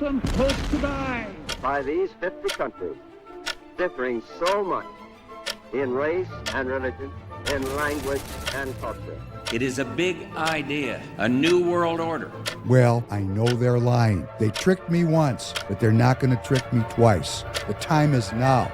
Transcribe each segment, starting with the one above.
some hope to die. By these 50 countries, differing so much in race and religion, in language and culture. It is a big idea, a new world order. Well, I know they're lying. They tricked me once, but they're not going to trick me twice. The time is now.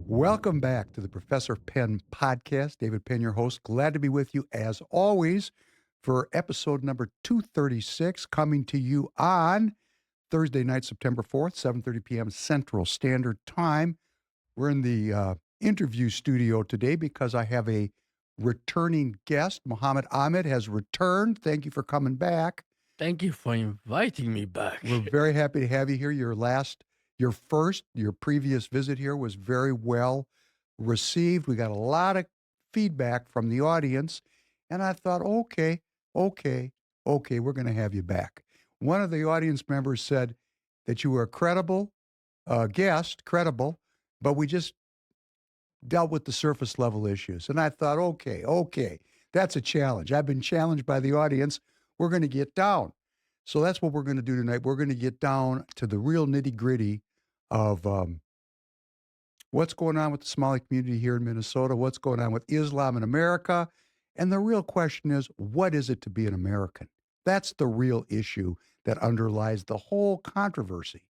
Welcome back to the Professor Penn Podcast. David Penn, your host. Glad to be with you as always for episode number 236, coming to you on Thursday night, September 4th, 7:30 p.m. Central Standard Time. We're in the interview studio today because I have a returning guest. Mohamed Ahmed has returned. Thank you for coming back. Thank you for inviting me back. We're very happy to have you here. Your previous visit here was very well received. We got a lot of feedback from the audience, and I thought, okay, we're going to have you back. One of the audience members said that you were a credible guest, but we just dealt with the surface level issues. And I thought, okay, that's a challenge. I've been challenged by the audience. We're going to get down. So that's what we're going to do tonight. We're going to get down to the real nitty-gritty of what's going on with the Somali community here in Minnesota, what's going on with Islam in America, and the real question is, what is it to be an American? That's the real issue that underlies the whole controversy.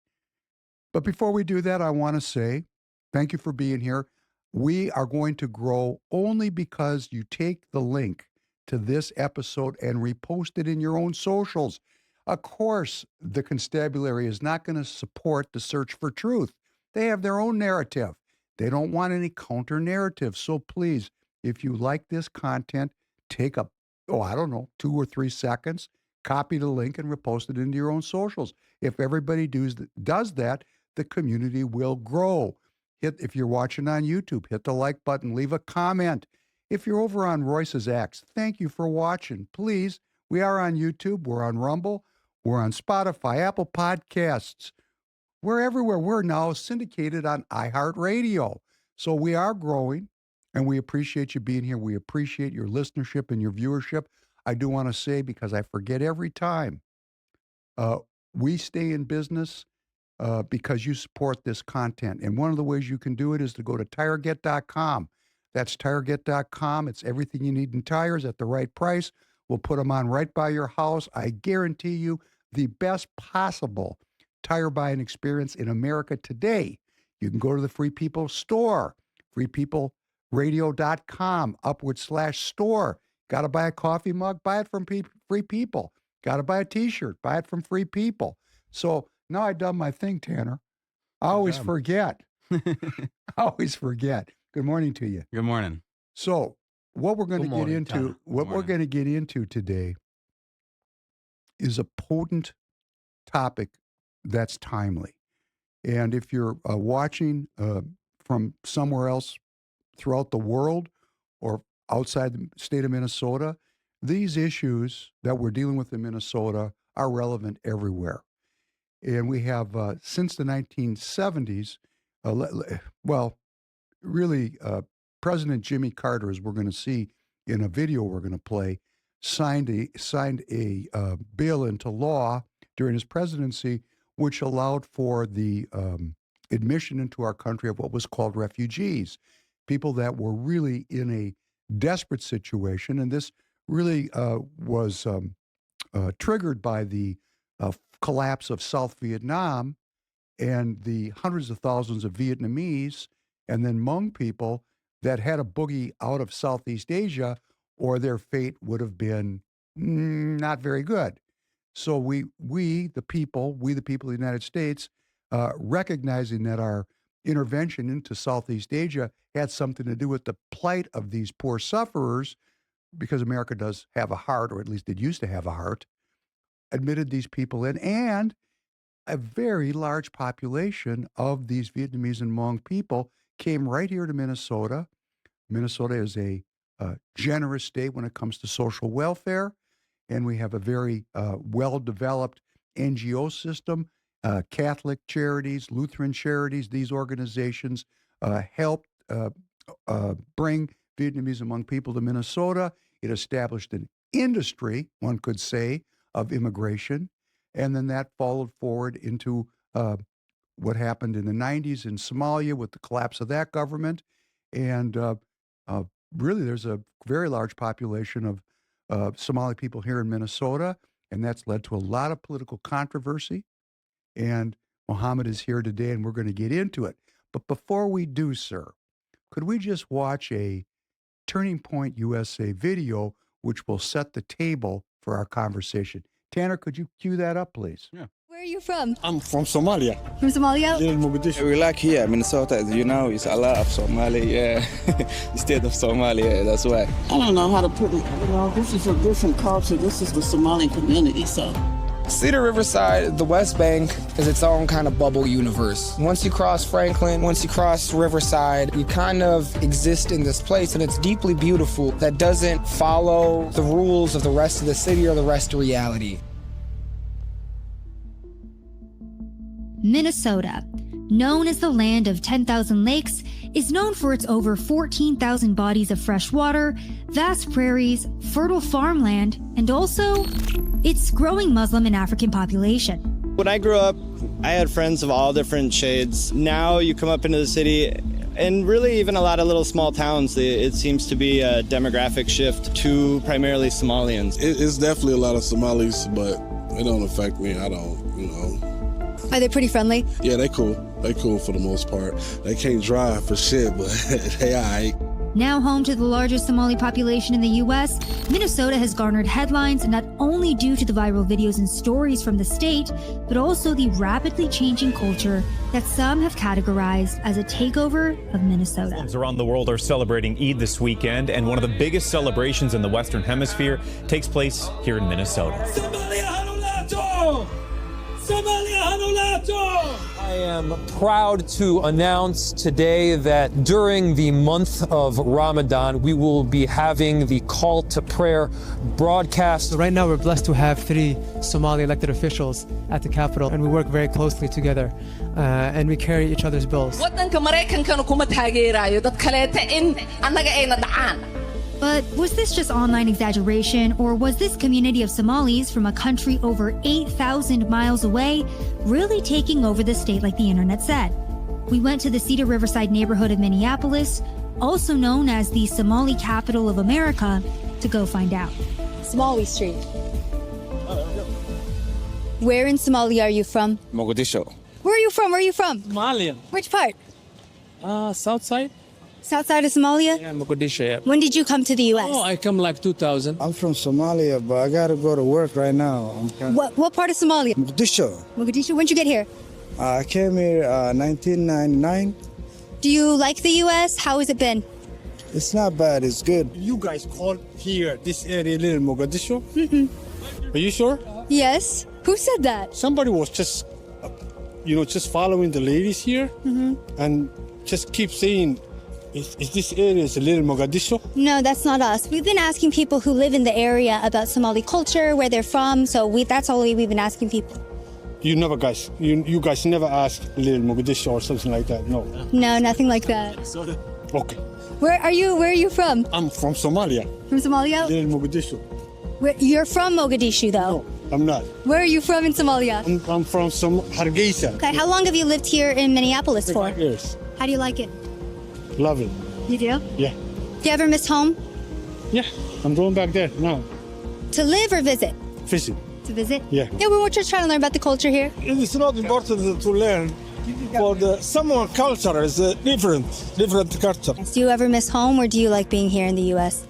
But before we do that, I want to say thank you for being here. We are going to grow only because you take the link to this episode and repost it in your own socials. Of course, the constabulary is not going to support the search for truth. They have their own narrative. They don't want any counter narrative. So please, if you like this content, take 2 or 3 seconds, copy the link and repost it into your own socials. If everybody does that, the community will grow. If you're watching on YouTube, hit the like button, leave a comment. If you're over on Royce's X, thank you for watching. Please, we are on YouTube, we're on Rumble, we're on Spotify, Apple Podcasts. We're everywhere. We're now syndicated on iHeartRadio. So we are growing, and we appreciate you being here. We appreciate your listenership and your viewership. I do want to say, because I forget every time, we stay in business because you support this content. And one of the ways you can do it is to go to tireget.com. That's tireget.com. It's everything you need in tires at the right price. We'll put them on right by your house. I guarantee you the best possible tire buying experience in America today. You can go to the Free People store, freepeopleradio.com, /store. Got to buy a coffee mug? Buy it from Free People. Got to buy a T-shirt? Buy it from Free People. So now I've done my thing, Tanner. I always forget. Good morning to you. Good morning. So what we're going to get into, we're going to get into today is a potent topic that's timely. And if you're watching from somewhere else throughout the world or outside the state of Minnesota, these issues that we're dealing with in Minnesota are relevant everywhere. And we have, since the 1970s, President Jimmy Carter, as we're going to see in a video we're going to play, signed a bill into law during his presidency, which allowed for the admission into our country of what was called refugees, people that were really in a desperate situation. And this really was triggered by the collapse of South Vietnam and the hundreds of thousands of Vietnamese and then Hmong people that had a boogie out of Southeast Asia, or their fate would have been not very good. So we the people of the United States, recognizing that our intervention into Southeast Asia had something to do with the plight of these poor sufferers, because America does have a heart, or at least it used to have a heart, admitted these people in, and a very large population of these Vietnamese and Hmong people came right here to Minnesota. Minnesota is a generous state when it comes to social welfare, and we have a very well-developed NGO system Catholic charities, Lutheran charities, these organizations helped bring Vietnamese among people to Minnesota. It established an industry, one could say, of immigration. And then that followed forward into what happened in the 90s in Somalia with the collapse of that government. And really, there's a very large population of Somali people here in Minnesota, and that's led to a lot of political controversy. And Mohamed is here today, and we're going to get into it. But before we do, sir, could we just watch a Turning Point USA video, which will set the table for our conversation? Tanner, could you cue that up, please? Yeah. Where are you from? I'm from Somalia. From Somalia? In Mogadishu. We like here, Minnesota, as you know, it's a lot of Somali, state of Somalia, that's why. I don't know how to put it. This is a different culture. This is the Somali community, so. Cedar Riverside, the West Bank, is its own kind of bubble universe. Once you cross Franklin, once you cross Riverside, you kind of exist in this place, and it's deeply beautiful that doesn't follow the rules of the rest of the city or the rest of reality. Minnesota, known as the land of 10,000 lakes, is known for its over 14,000 bodies of fresh water, vast prairies, fertile farmland, and also its growing Muslim and African population. When I grew up, I had friends of all different shades. Now you come up into the city, and really even a lot of little small towns, it seems to be a demographic shift to primarily Somalians. It's definitely a lot of Somalis, but it don't affect me. I don't, Are they pretty friendly? Yeah, they cool. They cool for the most part. They can't drive for shit, but they all right. Now home to the largest Somali population in the U.S., Minnesota has garnered headlines not only due to the viral videos and stories from the state, but also the rapidly changing culture that some have categorized as a takeover of Minnesota. Muslims around the world are celebrating Eid this weekend, and one of the biggest celebrations in the Western Hemisphere takes place here in Minnesota. I am proud to announce today that during the month of Ramadan, we will be having the call to prayer broadcast. So right now, we're blessed to have 3 Somali elected officials at the Capitol, and we work very closely together, and we carry each other's bills. But was this just online exaggeration, or was this community of Somalis from a country over 8,000 miles away really taking over the state like the internet said? We went to the Cedar Riverside neighborhood of Minneapolis, also known as the Somali capital of America, to go find out. Somali Street. Where in Somalia are you from? Mogadishu. Where are you from? Where are you from? Somalian. Which part? South side? South side of Somalia? Yeah, Mogadishu, yeah. When did you come to the U.S.? Oh, I come like 2000. I'm from Somalia, but I gotta go to work right now. What part of Somalia? Mogadishu. Mogadishu. When'd you get here? I came here 1999. Do you like the U.S.? How has it been? It's not bad, it's good. You guys call here, this area, little Mogadishu? Are you sure? Yes. Who said that? Somebody was just, just following the ladies here and just keep saying, is this area a little Mogadishu? No, that's not us. We've been asking people who live in the area about Somali culture, where they're from, so that's all we've been asking people. You never guys, you guys never ask little Mogadishu or something like that, no? No, nothing like that. Okay. Where are you from? I'm from Somalia. From Somalia? Little Mogadishu. You're from Mogadishu, though? No, I'm not. Where are you from in Somalia? I'm from Hargeisa. Okay, how long have you lived here in Minneapolis for? 5 years. How do you like it? Love it. You do? Yeah. Do you ever miss home? Yeah, I'm going back there now. To live or visit? Visit. To visit? Yeah. Yeah, we're just trying to learn about the culture here. It's not important to learn. For someone culture is different culture. Do you ever miss home, or do you like being here in the U.S.?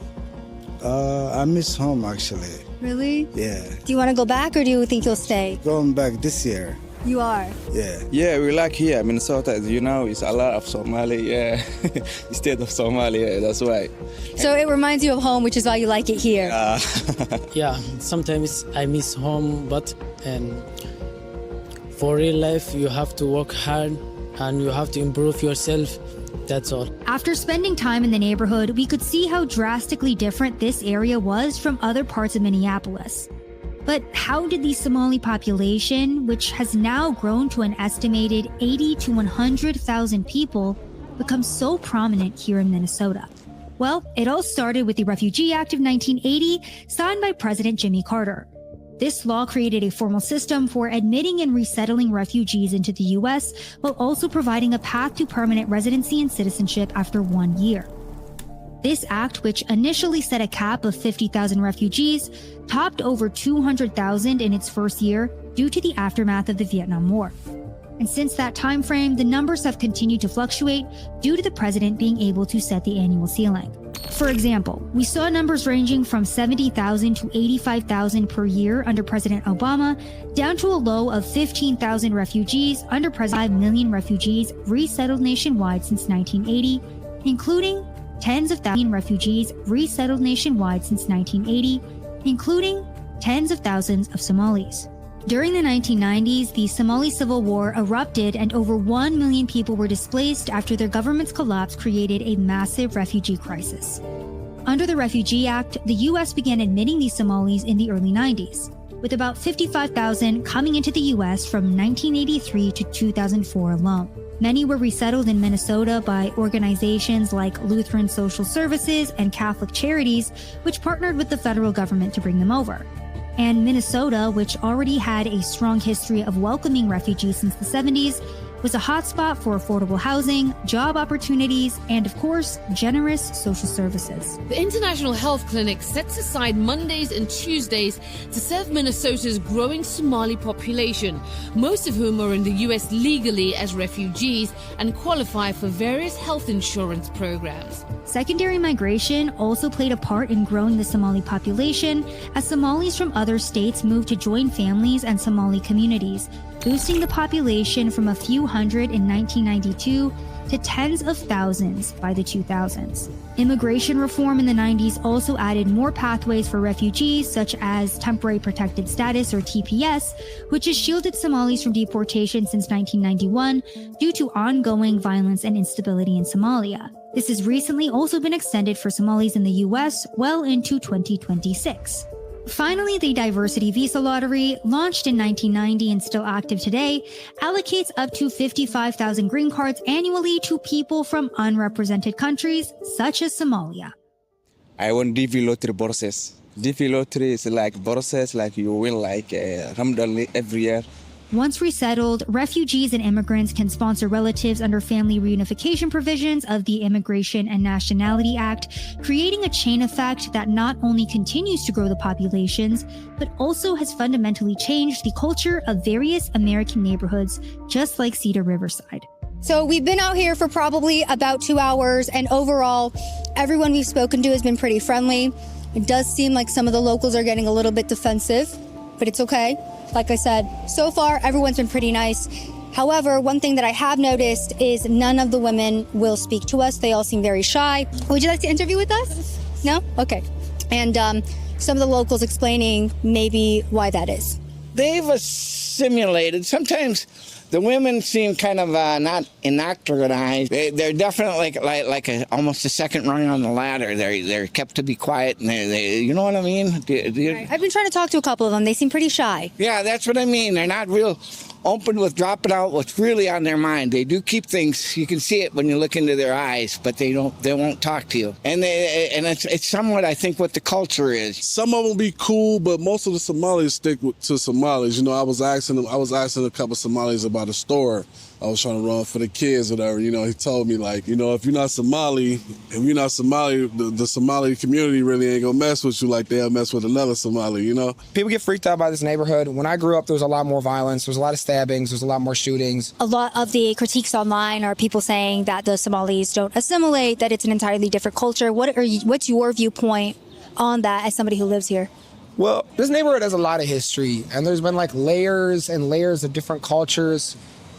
I miss home, actually. Really? Yeah. Do you want to go back, or do you think you'll stay? Going back this year. You are? Yeah. Yeah, we like here, Minnesota, as you know, it's a lot of Somali, state of Somalia, that's why. So it reminds you of home, which is why you like it here. Yeah, sometimes I miss home, but for real life, you have to work hard and you have to improve yourself. That's all. After spending time in the neighborhood, we could see how drastically different this area was from other parts of Minneapolis. But how did the Somali population, which has now grown to an estimated 80 to 100,000 people, become so prominent here in Minnesota? Well, it all started with the Refugee Act of 1980, signed by President Jimmy Carter. This law created a formal system for admitting and resettling refugees into the U.S., while also providing a path to permanent residency and citizenship after 1 year. This act, which initially set a cap of 50,000 refugees, topped over 200,000 in its first year due to the aftermath of the Vietnam War. And since that time frame, the numbers have continued to fluctuate due to the president being able to set the annual ceiling. For example, we saw numbers ranging from 70,000 to 85,000 per year under President Obama, down to a low of 15,000 refugees under President 5 million refugees resettled nationwide since 1980, including tens of thousands of refugees resettled nationwide since 1980, including tens of thousands of Somalis. During the 1990s, the Somali Civil War erupted and over 1 million people were displaced after their government's collapse created a massive refugee crisis. Under the Refugee Act, the U.S. began admitting these Somalis in the early 90s, with about 55,000 coming into the U.S. from 1983 to 2004 alone. Many were resettled in Minnesota by organizations like Lutheran Social Services and Catholic Charities, which partnered with the federal government to bring them over. And Minnesota, which already had a strong history of welcoming refugees since the 70s, was a hotspot for affordable housing, job opportunities, and of course, generous social services. The International Health Clinic sets aside Mondays and Tuesdays to serve Minnesota's growing Somali population, most of whom are in the U.S. legally as refugees and qualify for various health insurance programs. Secondary migration also played a part in growing the Somali population as Somalis from other states moved to join families and Somali communities, boosting the population from a few hundred in 1992 to tens of thousands by the 2000s. Immigration reform in the 90s also added more pathways for refugees, such as Temporary Protected Status or TPS, which has shielded Somalis from deportation since 1991 due to ongoing violence and instability in Somalia. This has recently also been extended for Somalis in the US well into 2026. Finally, the Diversity Visa Lottery, launched in 1990 and still active today, allocates up to 55,000 green cards annually to people from unrepresented countries, such as Somalia. I won DV lottery bourses. DV lottery is like bourses, like you win like Ramadan every year. Once resettled, refugees and immigrants can sponsor relatives under family reunification provisions of the Immigration and Nationality Act, creating a chain effect that not only continues to grow the populations, but also has fundamentally changed the culture of various American neighborhoods, just like Cedar Riverside. So we've been out here for probably about 2 hours, and overall, everyone we've spoken to has been pretty friendly. It does seem like some of the locals are getting a little bit defensive, but it's okay. Like I said, so far, everyone's been pretty nice. However, one thing that I have noticed is none of the women will speak to us. They all seem very shy. Would you like to interview with us? No? Okay. And some of the locals explaining maybe why that is. They've assimilated. Sometimes the women seem kind of not indoctrinized. They're definitely like almost a second rung on the ladder. They're kept to be quiet, and they you know what I mean? Right. I've been trying to talk to a couple of them. They seem pretty shy. Yeah, that's what I mean. They're not real open with dropping out what's really on their mind. They do keep things. You can see it when you look into their eyes, but they won't talk to you. And it's somewhat, I think, what the culture is. Some of them be cool, but most of the Somalis stick to Somalis. You know, I was asking a couple Somalis about a store I was trying to run for the kids or whatever. You know, he told me, like, you know, if you're not Somali, the Somali community really ain't gonna mess with you like they'll mess with another Somali, you know? People get freaked out by this neighborhood. When I grew up, there was a lot more violence. There was a lot of stabbings. There was a lot more shootings. A lot of the critiques online are people saying that the Somalis don't assimilate, that it's an entirely different culture. What's your viewpoint on that as somebody who lives here? Well, this neighborhood has a lot of history, and there's been like layers and layers of different cultures.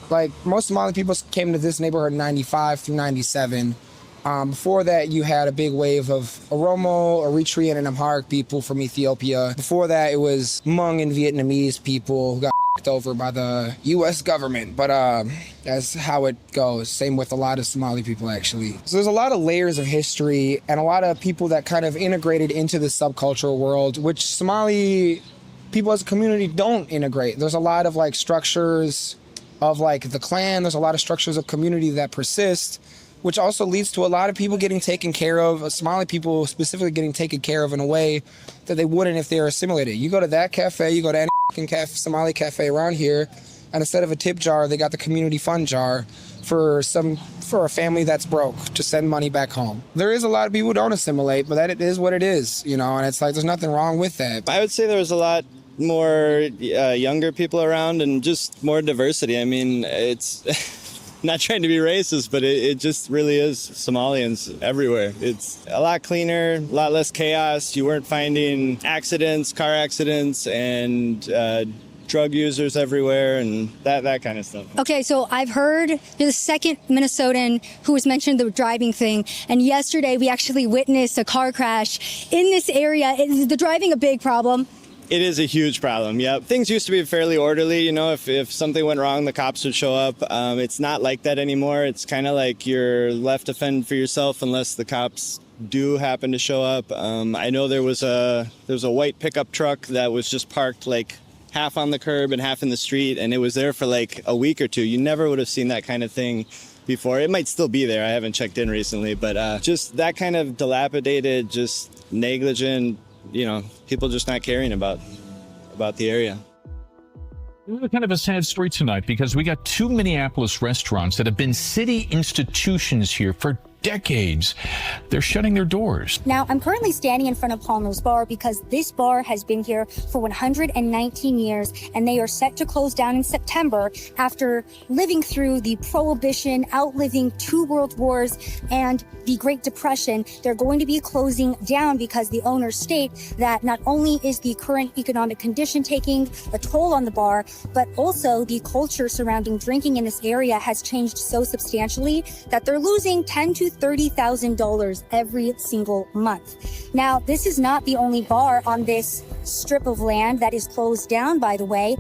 Like, most Somali people came to this neighborhood in 95 through 97. Before that, you had a big wave of Oromo, Eritrean, and Amharic people from Ethiopia. Before that, it was Hmong and Vietnamese people who got over by the U.S. government. But that's how it goes. Same with a lot of Somali people, actually. So there's a lot of layers of history and a lot of people that kind of integrated into the subcultural world, which Somali people as a community don't integrate. There's a lot of like structures of like the clan. There's a lot of structures of community that persist, which also leads to a lot of people getting taken care of, Somali people specifically getting taken care of in a way that they wouldn't if they were assimilated. You go to that cafe, you go to any Somali cafe around here, and instead of a tip jar, they got the community fund jar for a family that's broke to send money back home. There is a lot of people who don't assimilate, but that is what it is, you know, and it's like there's nothing wrong with that. I would say there was a lot more younger people around and just more diversity. I mean, it's not trying to be racist, but it just really is Somalians everywhere. It's a lot cleaner, a lot less chaos. You weren't finding accidents, car accidents, and drug users everywhere and that kind of stuff. Okay, so I've heard you're the second Minnesotan who was mentioned the driving thing, and yesterday we actually witnessed a car crash in this area. Is the driving a big problem? It is a huge problem, yeah. Things used to be fairly orderly, you know, if something went wrong, the cops would show up. It's not like that anymore. It's kind of like you're left to fend for yourself unless the cops do happen to show up. I know there was a white pickup truck that was just parked like half on the curb and half in the street, and it was there for like a week or two. You never would have seen that kind of thing before. It might still be there. I haven't checked in recently, but just that kind of dilapidated, just negligent, you know, people just not caring about the area. We have kind of a sad story tonight because we got two Minneapolis restaurants that have been city institutions here for decades. They're shutting their doors. Now, I'm currently standing in front of Palmer's Bar because this bar has been here for 119 years, and they are set to close down in September after living through the Prohibition, outliving 2 world wars, and the Great Depression. They're going to be closing down because the owners state that not only is the current economic condition taking a toll on the bar, but also the culture surrounding drinking in this area has changed so substantially that they're losing $10,000 to $30,000 every single month. Now, this is not the only bar on this strip of land that is closed down, by the way.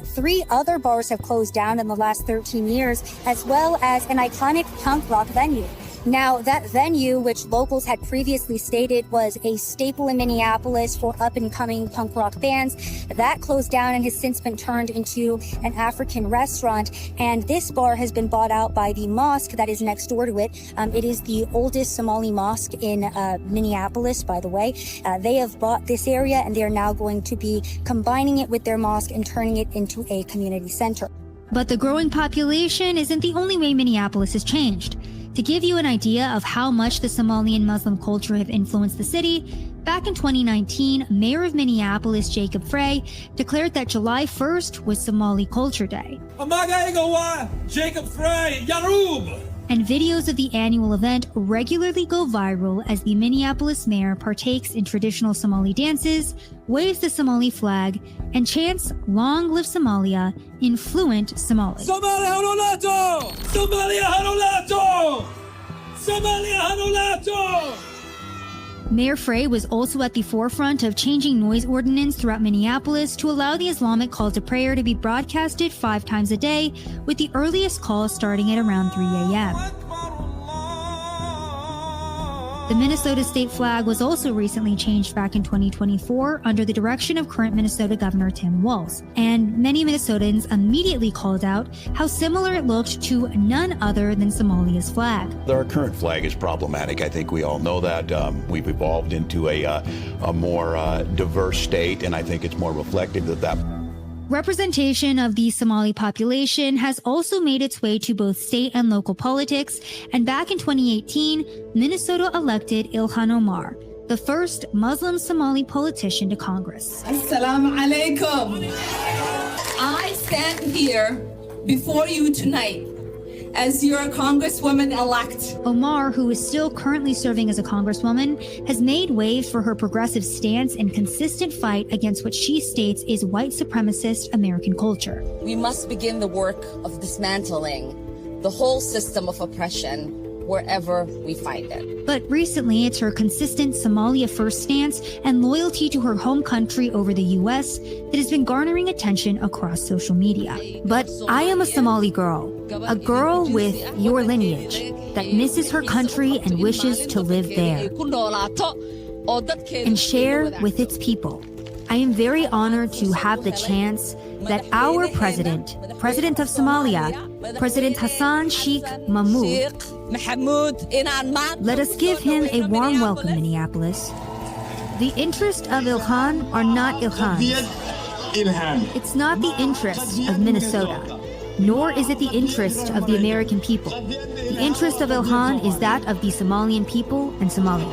3 other bars have closed down in the last 13 years, as well as an iconic punk rock venue. Now, that venue, which locals had previously stated was a staple in Minneapolis for up-and-coming punk rock bands, that closed down and has since been turned into an African restaurant. And this bar has been bought out by the mosque that is next door to it. It is the oldest Somali mosque in Minneapolis, by the way. They have bought this area, and they are now going to be combining it with their mosque and turning it into a community center. But the growing population isn't the only way Minneapolis has changed. To give you an idea of how much the Somalian Muslim culture have influenced the city, back in 2019, Mayor of Minneapolis Jacob Frey declared that July 1st was Somali Culture Day. Jacob Frey, Yarub! And videos of the annual event regularly go viral as the Minneapolis mayor partakes in traditional Somali dances, waves the Somali flag, and chants "Long live Somalia" in fluent Somali. Somalia Hanolato! Somalia Hanolato! Somalia Hanolato! Mayor Frey was also at the forefront of changing noise ordinance throughout Minneapolis to allow the Islamic call to prayer to be broadcasted 5 times a day, with the earliest call starting at around 3 a.m. The Minnesota state flag was also recently changed back in 2024 under the direction of current Minnesota Governor Tim Walz, and many Minnesotans immediately called out how similar it looked to none other than Somalia's flag. Our current flag is problematic. I think we all know that. We've evolved into a more diverse state, and I think it's more reflective of that. Representation of the Somali population has also made its way to both state and local politics, and back in 2018, Minnesota elected Ilhan Omar, the first Muslim Somali politician to Congress. Assalamu alaikum. I stand here before you tonight as your Congresswoman-elect. Omar, who is still currently serving as a Congresswoman, has made waves for her progressive stance and consistent fight against what she states is white supremacist American culture. We must begin the work of dismantling the whole system of oppression wherever we find it. But recently, it's her consistent Somalia first stance and loyalty to her home country over the U.S. that has been garnering attention across social media. But I am a Somali girl, a girl with your lineage that misses her country and wishes to live there and share with its people. I am very honored to have the chance that our president of Somalia, President Hassan Sheikh Mahmoud, let us give him a warm welcome, Minneapolis. The interests of Ilhan are not Ilhan's. It's not the interest of Minnesota, nor is it the interest of the American people. The interest of Ilhan is that of the Somalian people and Somalia.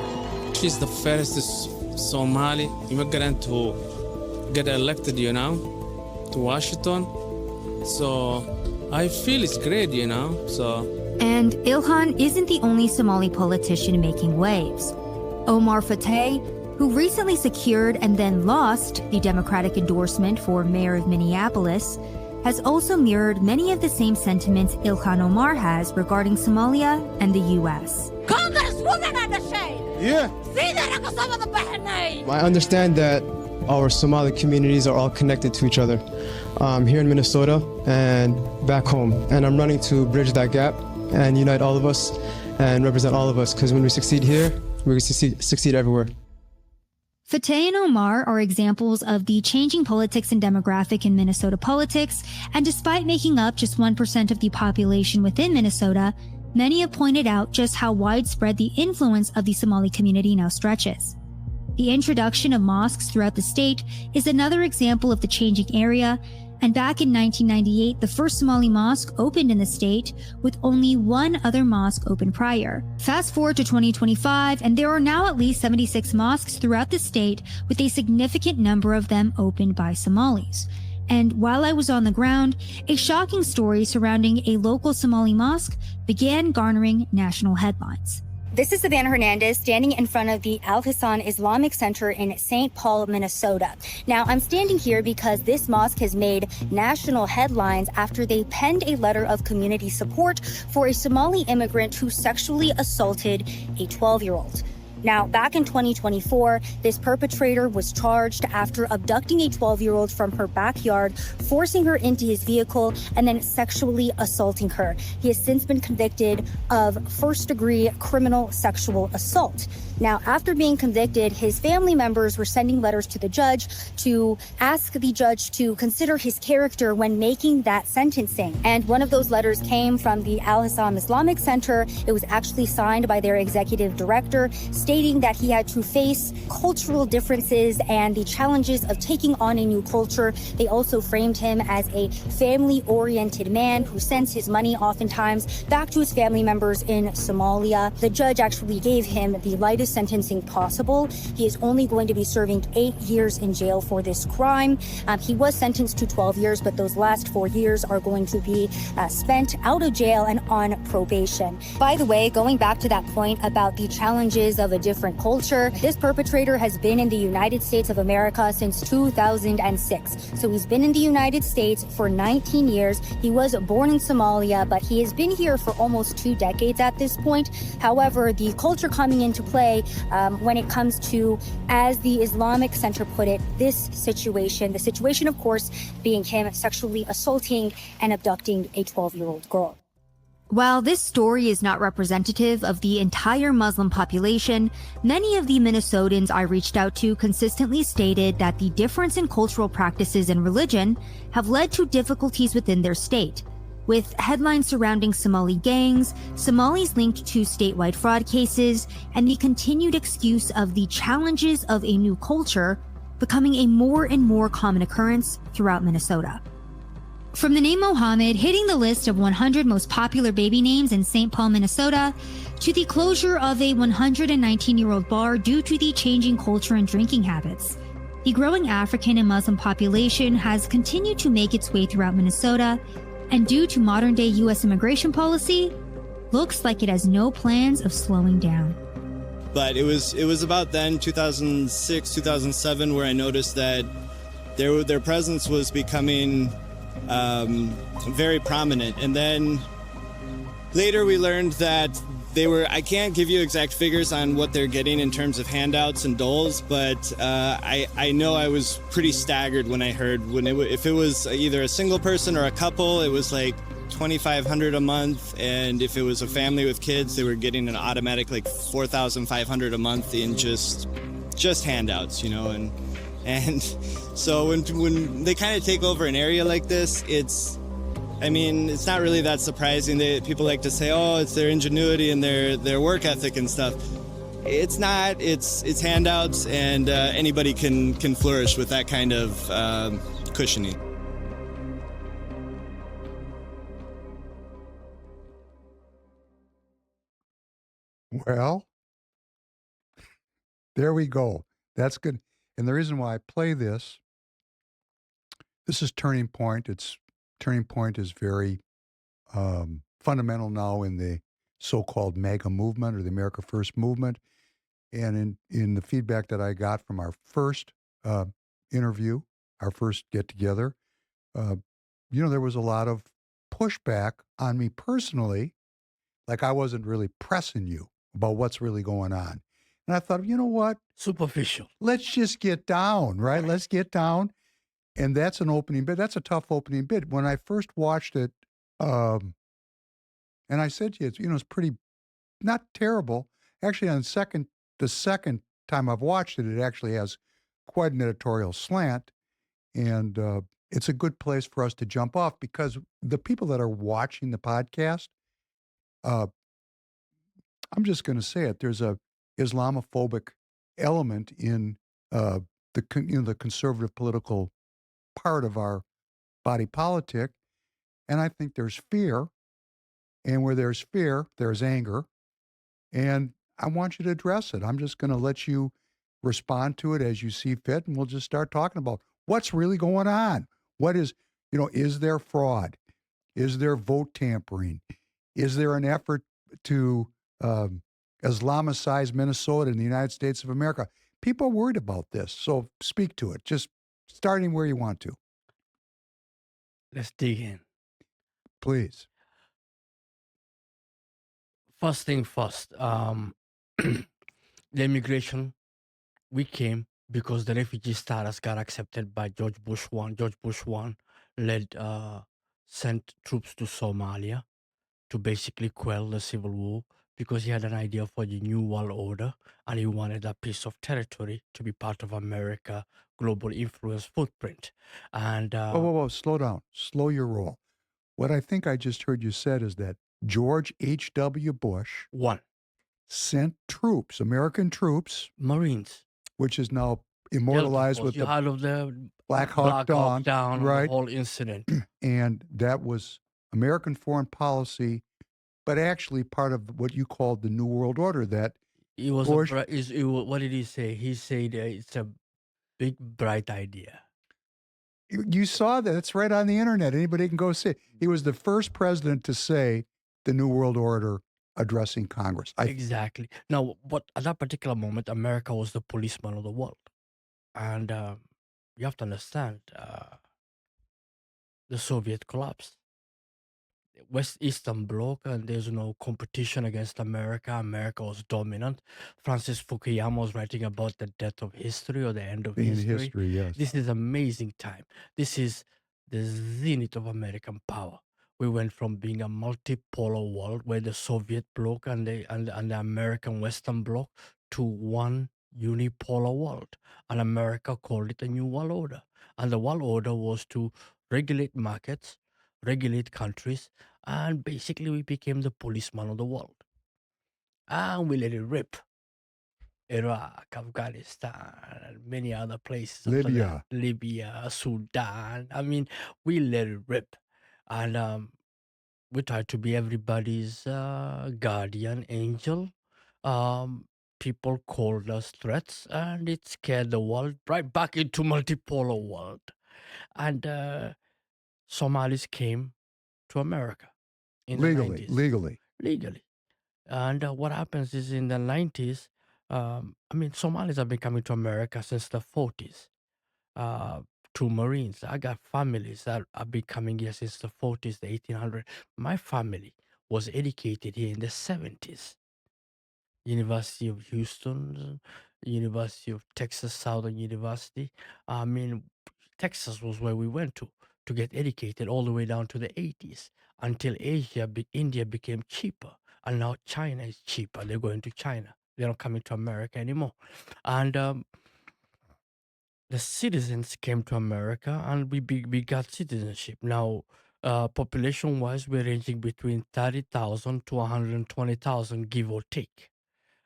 She's the first Somali immigrant to get elected, to Washington. So I feel it's great, And Ilhan isn't the only Somali politician making waves. Omar Fateh, who recently secured and then lost the Democratic endorsement for mayor of Minneapolis, has also mirrored many of the same sentiments Ilhan Omar has regarding Somalia and the U.S. Yeah. I understand that our Somali communities are all connected to each other here in Minnesota and back home. And I'm running to bridge that gap and unite all of us and represent all of us, because when we succeed here, we succeed everywhere. Fateh and Omar are examples of the changing politics and demographic in Minnesota politics, and despite making up just 1% of the population within Minnesota, many have pointed out just how widespread the influence of the Somali community now stretches. The introduction of mosques throughout the state is another example of the changing area, and back in 1998, the first Somali mosque opened in the state, with only one other mosque open prior. Fast forward to 2025, and there are now at least 76 mosques throughout the state, with a significant number of them opened by Somalis. And while I was on the ground, a shocking story surrounding a local Somali mosque began garnering national headlines. This is Savannah Hernandez standing in front of the Al Hassan Islamic Center in St. Paul, Minnesota. Now, I'm standing here because this mosque has made national headlines after they penned a letter of community support for a Somali immigrant who sexually assaulted a 12-year-old. Now, back in 2024, this perpetrator was charged after abducting a 12-year-old from her backyard, forcing her into his vehicle, and then sexually assaulting her. He has since been convicted of first-degree criminal sexual assault. Now, after being convicted, his family members were sending letters to the judge to ask the judge to consider his character when making that sentencing. And one of those letters came from the Al Hassan Islamic Center. It was actually signed by their executive director, stating that he had to face cultural differences and the challenges of taking on a new culture. They also framed him as a family-oriented man who sends his money oftentimes back to his family members in Somalia. The judge actually gave him the lightest sentencing possible. He is only going to be serving 8 years in jail for this crime. He was sentenced to 12 years, but those last 4 years are going to be spent out of jail and on probation. By the way, going back to that point about the challenges of a different culture, this perpetrator has been in the United States of America since 2006. So he's been in the United States for 19 years. He was born in Somalia, but he has been here for almost 2 decades at this point. However, the culture coming into play when it comes to, as the Islamic Center put it, this situation, the situation, of course, being him sexually assaulting and abducting a 12-year-old girl. While this story is not representative of the entire Muslim population, many of the Minnesotans I reached out to consistently stated that the difference in cultural practices and religion have led to difficulties within their state, with headlines surrounding Somali gangs, Somalis linked to statewide fraud cases, and the continued excuse of the challenges of a new culture becoming a more and more common occurrence throughout Minnesota. From the name Mohamed hitting the list of 100 most popular baby names in St. Paul, Minnesota, to the closure of a 119-year-old bar due to the changing culture and drinking habits, the growing African and Muslim population has continued to make its way throughout Minnesota, and due to modern-day U.S. immigration policy, looks like it has no plans of slowing down. But it was about then, 2006, 2007, where I noticed that their presence was becoming very prominent. And then later we learned that I can't give you exact figures on what they're getting in terms of handouts and doles, but I know I was pretty staggered when I heard if it was either a single person or a couple, it was like $2,500 a month, and if it was a family with kids, they were getting an automatic like $4,500 a month in just handouts, and And so when they kind of take over an area like this, it's not really that surprising. People like to say, oh, it's their ingenuity and their work ethic and stuff. It's not. It's handouts, and anybody can flourish with that kind of cushioning. Well, there we go. That's good. And the reason why I play this is Turning Point. Turning Point is very fundamental now in the so-called MAGA movement or the America First movement. And in the feedback that I got from our first interview, our first get-together, there was a lot of pushback on me personally, like I wasn't really pressing you about what's really going on. And I thought, you know what? Superficial. Let's just get down, right? Let's get down. And that's an opening bid. That's a tough opening bid. When I first watched it, and I said to you, it's pretty, not terrible. Actually, the second time I've watched it, it actually has quite an editorial slant. And it's a good place for us to jump off because the people that are watching the podcast, I'm just going to say it. There's a Islamophobic element in the conservative political part of our body politic, and I think there's fear, and where there's fear, there's anger, and I want you to address it. I'm just going to let you respond to it as you see fit, and we'll just start talking about what's really going on. What is there fraud? Is there vote tampering? Is there an effort to Islamicize Minnesota and the United States of America? People are worried about this, so speak to it. Just starting where you want to. Let's dig in. Please. First thing first, the immigration, we came because the refugee status got accepted by George Bush 1. George Bush 1 sent troops to Somalia to basically quell the civil war because he had an idea for the new world order and he wanted a piece of territory to be part of America global influence footprint. And whoa, slow down. Slow your roll. What I think I just heard you said is that George H.W. Bush sent troops, American troops, Marines, which is now immortalized with the Black Hawk Down, right? The whole incident. And that was American foreign policy, but actually part of what you called the New World Order. That it was Bush, what did he say? He said it's a big, bright idea. You saw that. It's right on the internet. Anybody can go see it. He was the first president to say the New World Order addressing Congress. Exactly. Now, but at that particular moment, America was the policeman of the world. And you have to understand, the Soviet collapse. West Eastern Bloc, and there's no competition against America. America was dominant. Francis Fukuyama was writing about the death of history or the end of history. Yes. This is amazing time. This is the zenith of American power. We went from being a multipolar world where the Soviet bloc and the American Western bloc to one unipolar world. And America called it a new world order. And the world order was to regulate markets, regulate countries, and basically we became the policeman of the world. And we let it rip. Iraq, Afghanistan, and many other places. Libya, Sudan. I mean, we let it rip. And we tried to be everybody's guardian angel. People called us threats, and it scared the world right back into multipolar world. And Somalis came to America in the 90s. Legally. And what happens is in the 90s, Somalis have been coming to America since the 40s. To Marines. I got families that have been coming here since the 40s, the 1800s. My family was educated here in the 70s. University of Houston, University of Texas, Southern University. Texas was where we went to get educated all the way down to the 80s until India became cheaper. And now China is cheaper. They're going to China. They're not coming to America anymore. And the citizens came to America and we got citizenship. Now, population-wise, we're ranging between 30,000 to 120,000, give or take.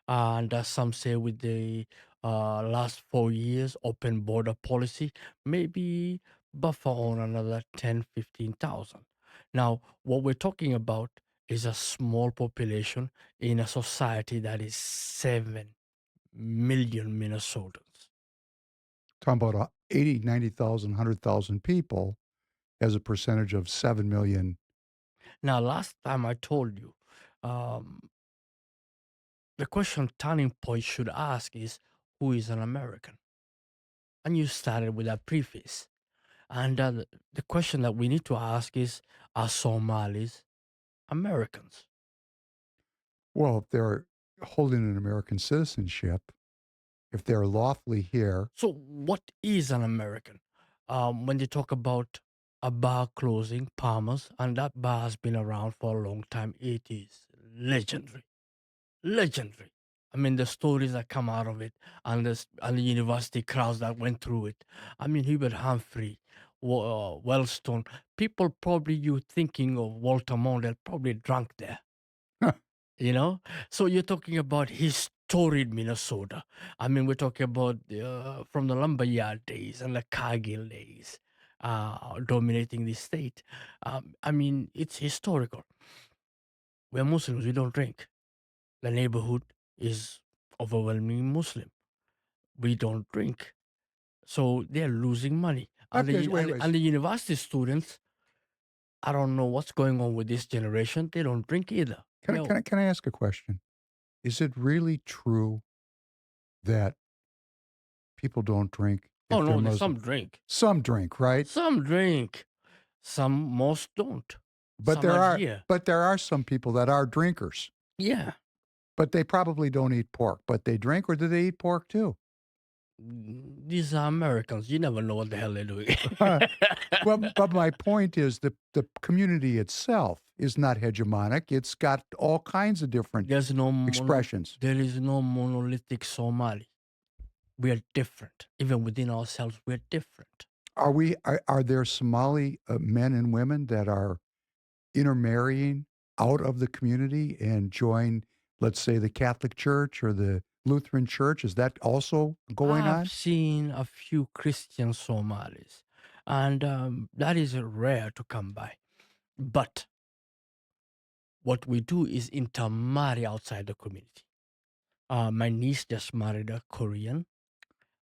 And some say with the last 4 years open border policy, maybe buffer on another 10, 15,000. Now, what we're talking about is a small population in a society that is 7 million Minnesotans. Talking about 80, 90,000, 100,000 people as a percentage of 7 million. Now, last time I told you, the question Turning Point should ask is, who is an American? And you started with that preface. And the question that we need to ask is, are Somalis Americans? Well, if they're holding an American citizenship, if they're lawfully here. So what is an American? When they talk about a bar closing, Palmer's, and that bar has been around for a long time, it is legendary. Legendary. I mean, the stories that come out of it and the university crowds that went through it. I mean, Hubert Humphrey, Wellstone, people probably you thinking of Walter Mondale probably drunk there. You know? So you're talking about historic Minnesota. I mean, we're talking about from the lumberyard days and the Cargill days dominating the state. I mean, it's historical. We're Muslims, we don't drink. The neighborhood is overwhelmingly Muslim. We don't drink. So they're losing money. And the university students, I don't know what's going on with this generation. They don't drink either. Can I ask a question? Is it really true that people don't drink? Oh, no, some drink. Some drink, right? Some drink. Most don't. But there are some people that are drinkers. Yeah. But they probably don't eat pork. But they drink, or do they eat pork too? These are Americans. You never know what the hell they're doing. Well, but my point is the community itself is not hegemonic. It's got all kinds of different expressions. There is no monolithic Somali. We are different. Even within ourselves, we're different. Are there Somali men and women that are intermarrying out of the community and join, let's say, the Catholic Church or the Lutheran Church? Is that also going on? I've seen a few Christian Somalis, and that is rare to come by. But what we do is intermarry outside the community. My niece just married a Korean.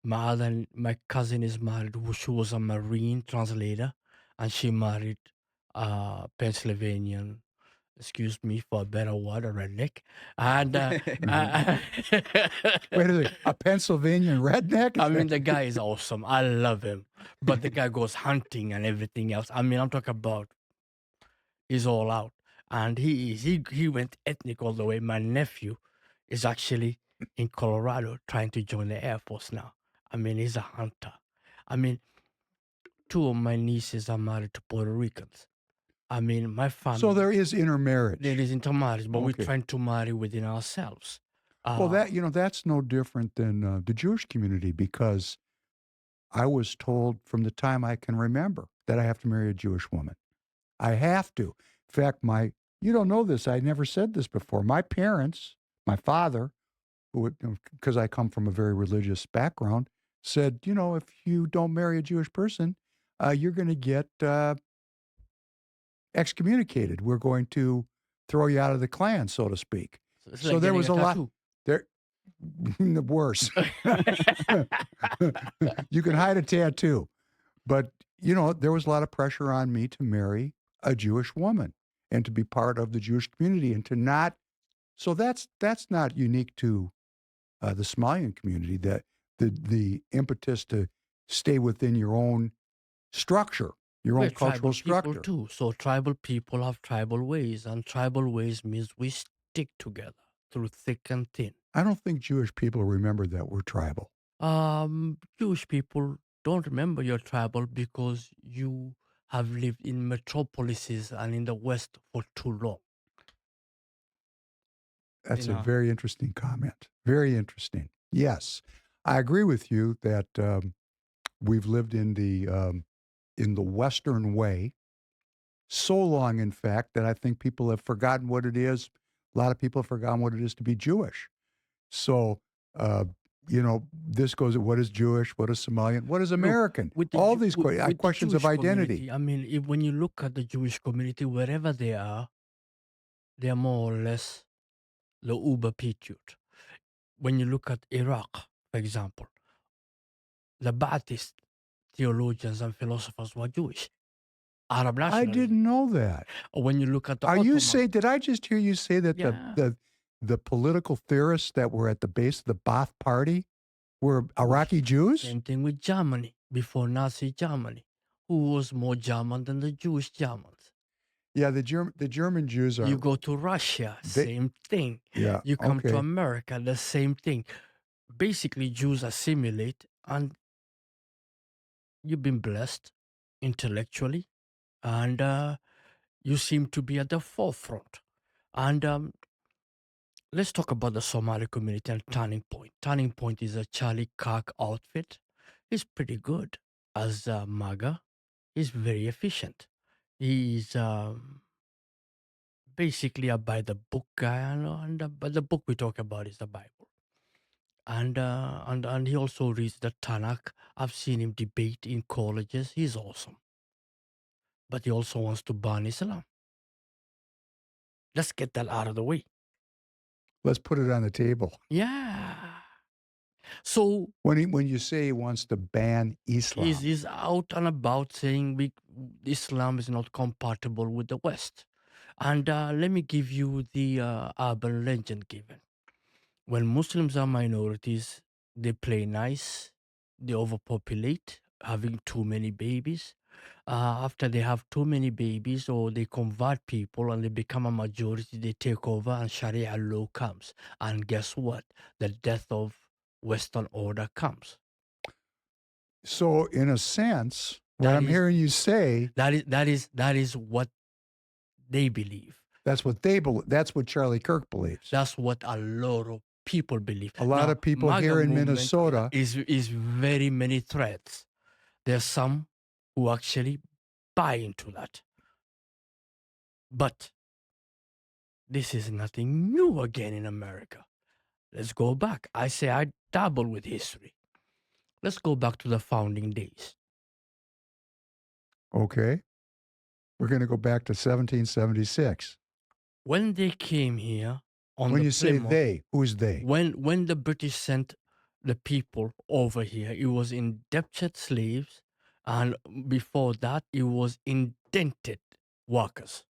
My cousin is married, she was a Marine translator, and she married a Pennsylvanian, excuse me for a better word, a redneck. And wait a second, a Pennsylvanian redneck? I mean, the guy is awesome. I love him. But the guy goes hunting and everything else. I mean, I'm talking about he's all out. And he went ethnic all the way. My nephew is actually in Colorado trying to join the Air Force now. I mean, he's a hunter. I mean, 2 of my nieces are married to Puerto Ricans. I mean, my family. So there is intermarriage. There is intermarriage, but we're trying to marry within ourselves. Well, that's no different than the Jewish community, because I was told from the time I can remember that I have to marry a Jewish woman. I have to. In fact, you don't know this, I never said this before. My parents, my father, because I come from a very religious background, said, if you don't marry a Jewish person, you're going to get excommunicated. We're going to throw you out of the clan, so to speak. So there was a lot there. Worse. You can hide a tattoo, but there was a lot of pressure on me to marry a Jewish woman and to be part of the Jewish community, and to not. So that's not unique to the Somalian community. That the impetus to stay within your own structure. Your own cultural structure. Too. So tribal people have tribal ways, and tribal ways means we stick together through thick and thin. I don't think Jewish people remember that we're tribal. Jewish people don't remember you're tribal because you have lived in metropolises and in the West for too long. That's a very interesting comment. Very interesting. Yes, I agree with you that We've lived in the Western way so long, in fact, that I think people have forgotten what it is. A lot of people have forgotten what it is to be Jewish. So, this goes at what is Jewish, what is Somalian, what is American? All these questions of identity. I mean, when you look at the Jewish community, wherever they are more or less the uber patriot. When you look at Iraq, for example, the Ba'athist theologians and philosophers were Jewish. Arab nationalism. I didn't know that. When you look at the Are Ottoman, you saying, did I just hear you say that the political theorists that were at the base of the Ba'ath Party were Iraqi Jews? Same thing with Germany, before Nazi Germany. Who was more German than the Jewish Germans? Yeah, the German Jews are. You go to Russia, same thing. Yeah, You come okay. to America, the same thing. Basically, Jews assimilate, and you've been blessed intellectually, and you seem to be at the forefront. And let's talk about the Somali community and Turning Point. Turning Point is a Charlie Kirk outfit. He's pretty good as MAGA. He's very efficient. He's basically a by the book guy, but the book we talk about is the Bible. And he also reads the Tanakh. I've seen him debate in colleges. He's awesome. But he also wants to ban Islam. Let's get that out of the way. Let's put it on the table. Yeah. So when you say he wants to ban Islam, he's out and about saying Islam is not compatible with the West. And let me give you the urban legend given. When Muslims are minorities, they play nice, they overpopulate, having too many babies. After they have too many babies, or they convert people and they become a majority, they take over and Sharia law comes. And guess what? The death of Western order comes. So in a sense, what I'm hearing you say, that is what they believe. That's what they believe. That's what Charlie Kirk believes. That's what a lot of people believe. A lot of people MAGA here in movement Minnesota is very many threads. There's some who actually buy into that. But this is nothing new again in America. Let's go back. I say I dabble with history. Let's go back to the founding days. Okay. We're going to go back to 1776. When they came here on When the you say Plymouth, they, who's they? When the British sent the people over here, it was indentured slaves, and before that, it was indented workers.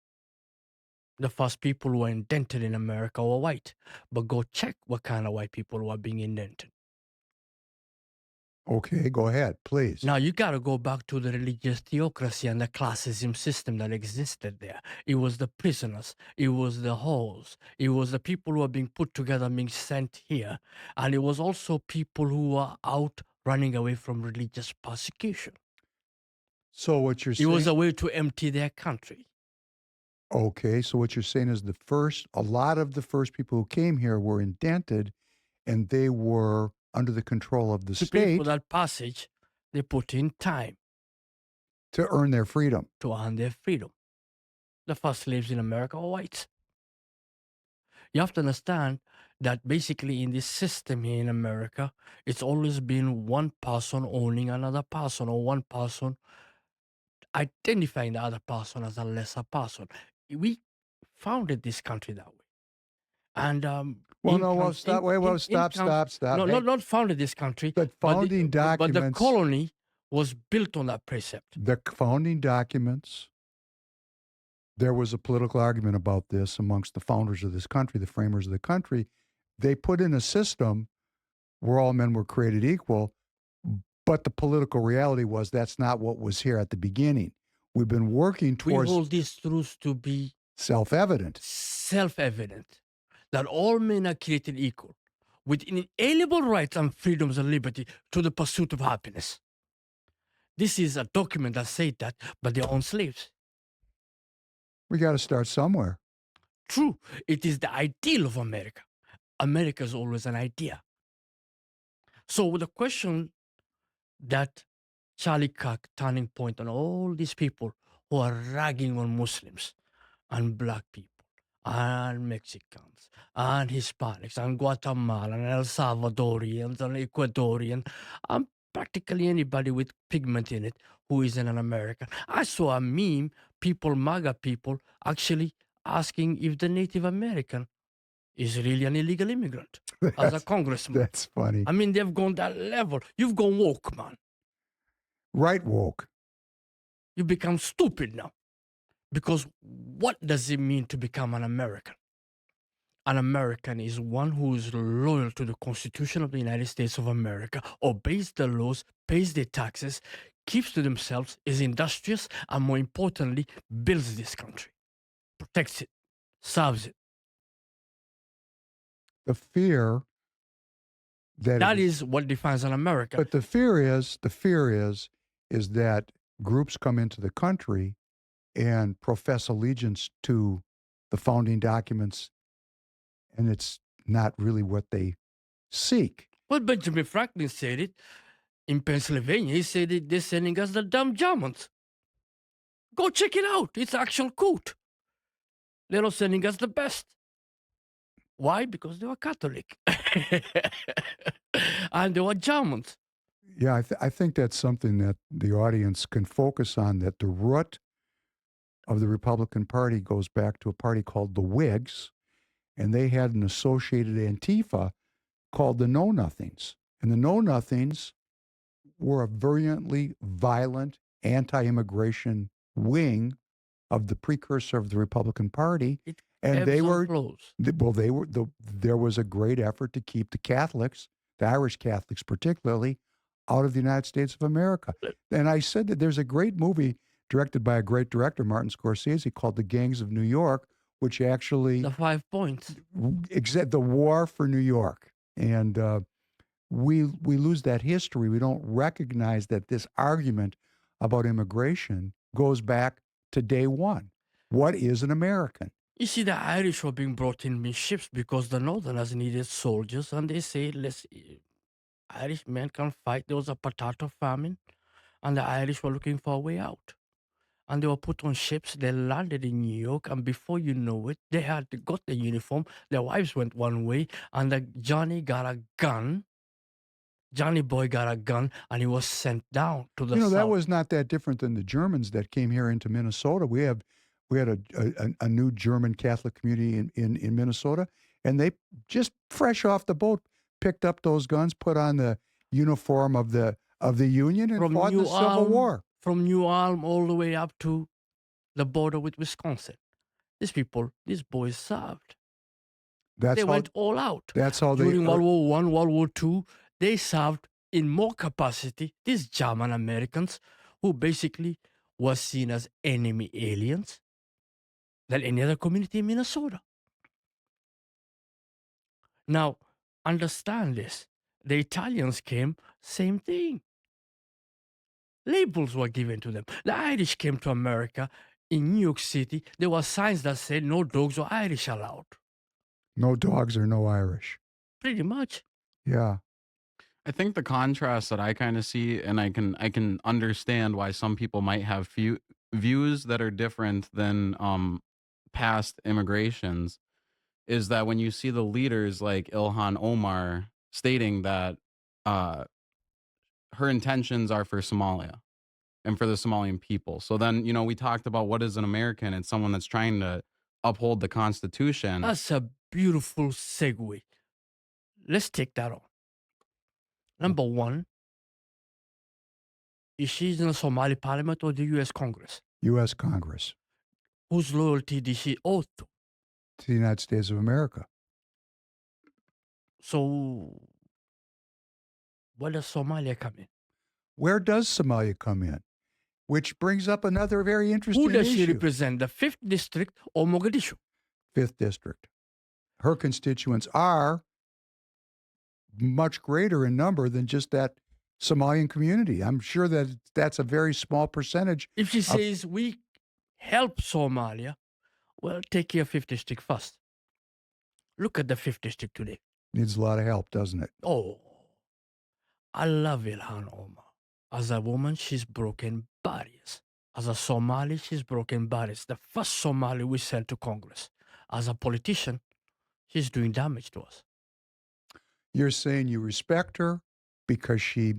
The first people who were indented in America were white, but go check what kind of white people were being indented. Okay, go ahead, please. Now, you got to go back to the religious theocracy and the classism system that existed there. It was the prisoners. It was the whores. It was the people who were being put together, being sent here. And it was also people who were out running away from religious persecution. So what you're saying... It was a way to empty their country. Okay, so what you're saying is a lot of the first people who came here were indented, and they were under the control of the To state. pay for that passage, they put in time. To earn their freedom. To earn their freedom. The first slaves in America were whites. You have to understand that basically in this system here in America, it's always been one person owning another person, or one person identifying the other person as a lesser person. We founded this country that way. And stop. No, Hey, not founded this country. The founding but the documents. colony was built on that precept. The founding documents, there was a political argument about this amongst the founders of this country, the framers of the country. They put in a system where all men were created equal, but the political reality was that's not what was here at the beginning. We've been working towards... We hold these truths to be self-evident. Self-evident. That all men are created equal, with inalienable rights and freedoms and liberty to the pursuit of happiness. This is a document that said that, but they own slaves. We got to start somewhere. True. It is the ideal of America. America is always an idea. So the question that Charlie Kirk turning point on all these people who are ragging on Muslims and black people and Mexicans and Hispanics and Guatemalan and El Salvadorians and Ecuadorian and practically anybody with pigment in it who isn't an American. I saw a meme, MAGA people, actually asking if the Native American is really an illegal immigrant as a congressman. That's funny. I mean, they've gone that level. You've gone woke, man. Right woke. You become stupid now. Because what does it mean to become an American? An American is one who is loyal to the Constitution of the United States of America, obeys the laws, pays their taxes, keeps to themselves, is industrious, and more importantly, builds this country, protects it, serves it. The fear that is what defines an American. But the fear is that groups come into the country and profess allegiance to the founding documents, and it's not really what they seek. Well, Benjamin Franklin said it in Pennsylvania. He said it, they're sending us the dumb Germans. Go check it out. It's actual quote. They're not sending us the best. Why? Because they were Catholic. And they were Germans. Yeah, I think that's something that the audience can focus on, that the root of the Republican Party goes back to a party called the Whigs, and they had an associated Antifa called the Know-Nothings. And the Know-Nothings were a virulently violent anti-immigration wing of the precursor of the Republican Party. And they were, there was a great effort to keep the Catholics, the Irish Catholics particularly, out of the United States of America. And I said that there's a great movie directed by a great director, Martin Scorsese, called The Gangs of New York, which actually... The 5 points. The war for New York. And we lose that history. We don't recognize that this argument about immigration goes back to day one. What is an American? You see, the Irish were being brought in ships because the Northerners needed soldiers, and they say, Irish men can fight. There was a potato famine, and the Irish were looking for a way out. And they were put on ships. They landed in New York, and before you know it, they had got the uniform. Their wives went one way, and Johnny got a gun. Johnny Boy got a gun, and he was sent down to the south. That was not that different than the Germans that came here into Minnesota. We had a new German Catholic community in Minnesota, and they just fresh off the boat picked up those guns, put on the uniform of the Union, and fought in the Civil War. From New Ulm all the way up to the border with Wisconsin. These boys served. They went all out. That's how during World War I, World War II, they served in more capacity. These German Americans, who basically were seen as enemy aliens, than any other community in Minnesota. Now, understand this. The Italians came, same thing. Labels were given to them. The Irish came to America. In New York City, there were signs that said no dogs or Irish allowed. No dogs or no Irish. Pretty much. Yeah. I think the contrast that I kind of see, and I can understand why some people might have views that are different than past immigrations, is that when you see the leaders like Ilhan Omar stating that her intentions are for Somalia and for the Somalian people. So then, we talked about what is an American. It's someone that's trying to uphold the Constitution. That's a beautiful segue. Let's take that on. Number one, is she in the Somali Parliament or the U.S. Congress? U.S. Congress. Whose loyalty did she owe to? To the United States of America. So, where does Somalia come in? Where does Somalia come in? Which brings up another very interesting issue. Who does she represent, the 5th District or Mogadishu? 5th District. Her constituents are much greater in number than just that Somalian community. I'm sure that that's a very small percentage. If she says we help Somalia, well, take care of 5th District first. Look at the 5th District today. Needs a lot of help, doesn't it? Oh, I love Ilhan Omar. As a woman, she's broken barriers. As a Somali, she's broken barriers. The first Somali we sent to Congress. As a politician, she's doing damage to us. You're saying you respect her because she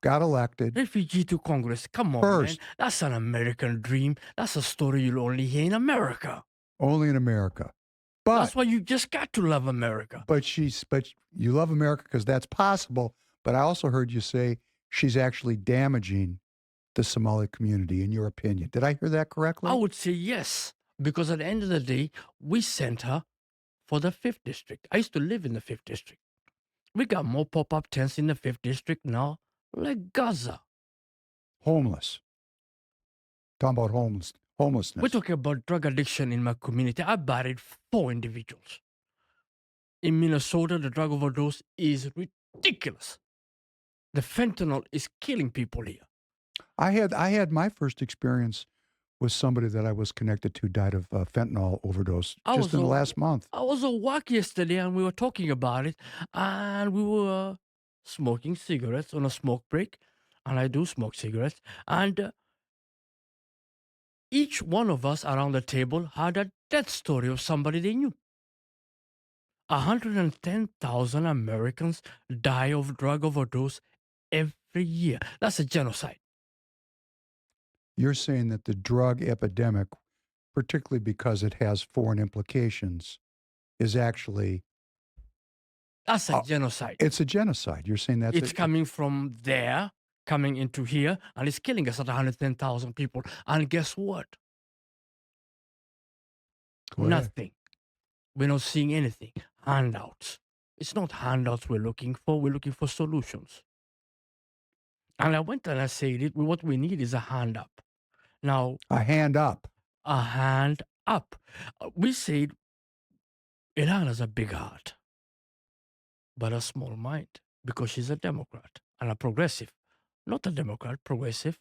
got elected. Refugee to Congress. Come on, First. man. That's an American dream. That's a story you'll only hear in America. Only in America. But that's why you just got to love America. But you love America because that's possible. But I also heard you say she's actually damaging the Somali community, in your opinion. Did I hear that correctly? I would say yes, because at the end of the day, we sent her for the 5th District. I used to live in the 5th District. We got more pop-up tents in the 5th District now, like Gaza. Homeless. Talking about homelessness. We're talking about drug addiction in my community. I buried 4 individuals. In Minnesota, the drug overdose is ridiculous. The fentanyl is killing people here. I had my first experience with somebody that I was connected to died of fentanyl overdose just in the last month. I was at work yesterday and we were talking about it, and we were smoking cigarettes on a smoke break, and I do smoke cigarettes, and each one of us around the table had a death story of somebody they knew. 110,000 Americans die of drug overdose every year. That's a genocide. You're saying that the drug epidemic, particularly because it has foreign implications, is actually... That's a genocide. It's a genocide. You're saying that's... It's coming from there, coming into here, and it's killing us at 110,000 people. And guess what? Nothing. We're not seeing anything. Handouts. It's not handouts we're looking for. We're looking for solutions. And I went and I said, what we need is a hand up. Now, a hand up. A hand up. We said, Iran has a big heart, but a small mind, because she's a Democrat and a progressive. Not a Democrat, progressive.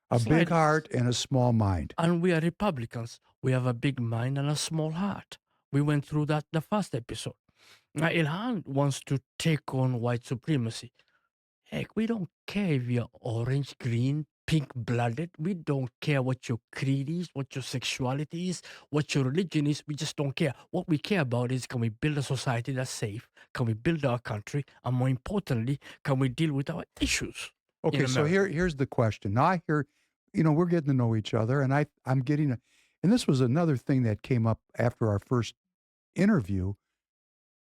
A big heart and a small mind. And we are Republicans. We have a big mind and a small heart. We went through that the first episode. Now, Ilhan wants to take on white supremacy. Heck, we don't care if you're orange, green, pink-blooded. We don't care what your creed is, what your sexuality is, what your religion is. We just don't care. What we care about is, can we build a society that's safe? Can we build our country? And more importantly, can we deal with our issues? Okay, so here's the question. Now I hear, we're getting to know each other, and I'm getting and this was another thing that came up after our first interview.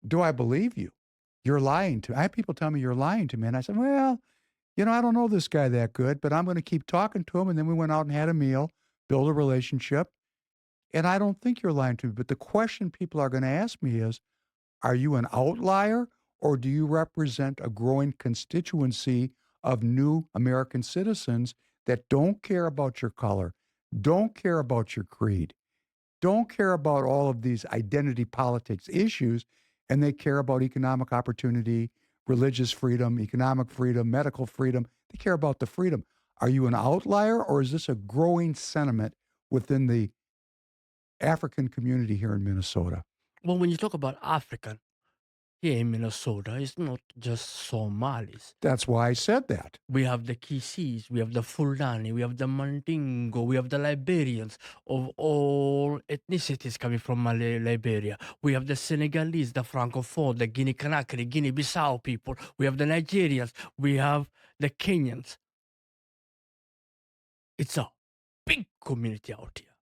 Do I believe you? You're lying to me. I have people tell me you're lying to me. And I said, well, I don't know this guy that good, but I'm going to keep talking to him. And then we went out and had a meal, build a relationship. And I don't think you're lying to me. But the question people are going to ask me is, are you an outlier, or do you represent a growing constituency of new American citizens that don't care about your color, don't care about your creed, don't care about all of these identity politics issues, and they care about economic opportunity, religious freedom, economic freedom, medical freedom. They care about the freedom. Are you an outlier, or is this a growing sentiment within the African community here in Minnesota? Well, when you talk about African, here in Minnesota, it's not just Somalis. That's why I said that. We have the Kisis, we have the Fulani, we have the Mandingo, we have the Liberians of all ethnicities coming from Liberia. We have the Senegalese, the Francophone, the Guinea-Conakry, Guinea-Bissau people. We have the Nigerians. We have the Kenyans. It's a big community out here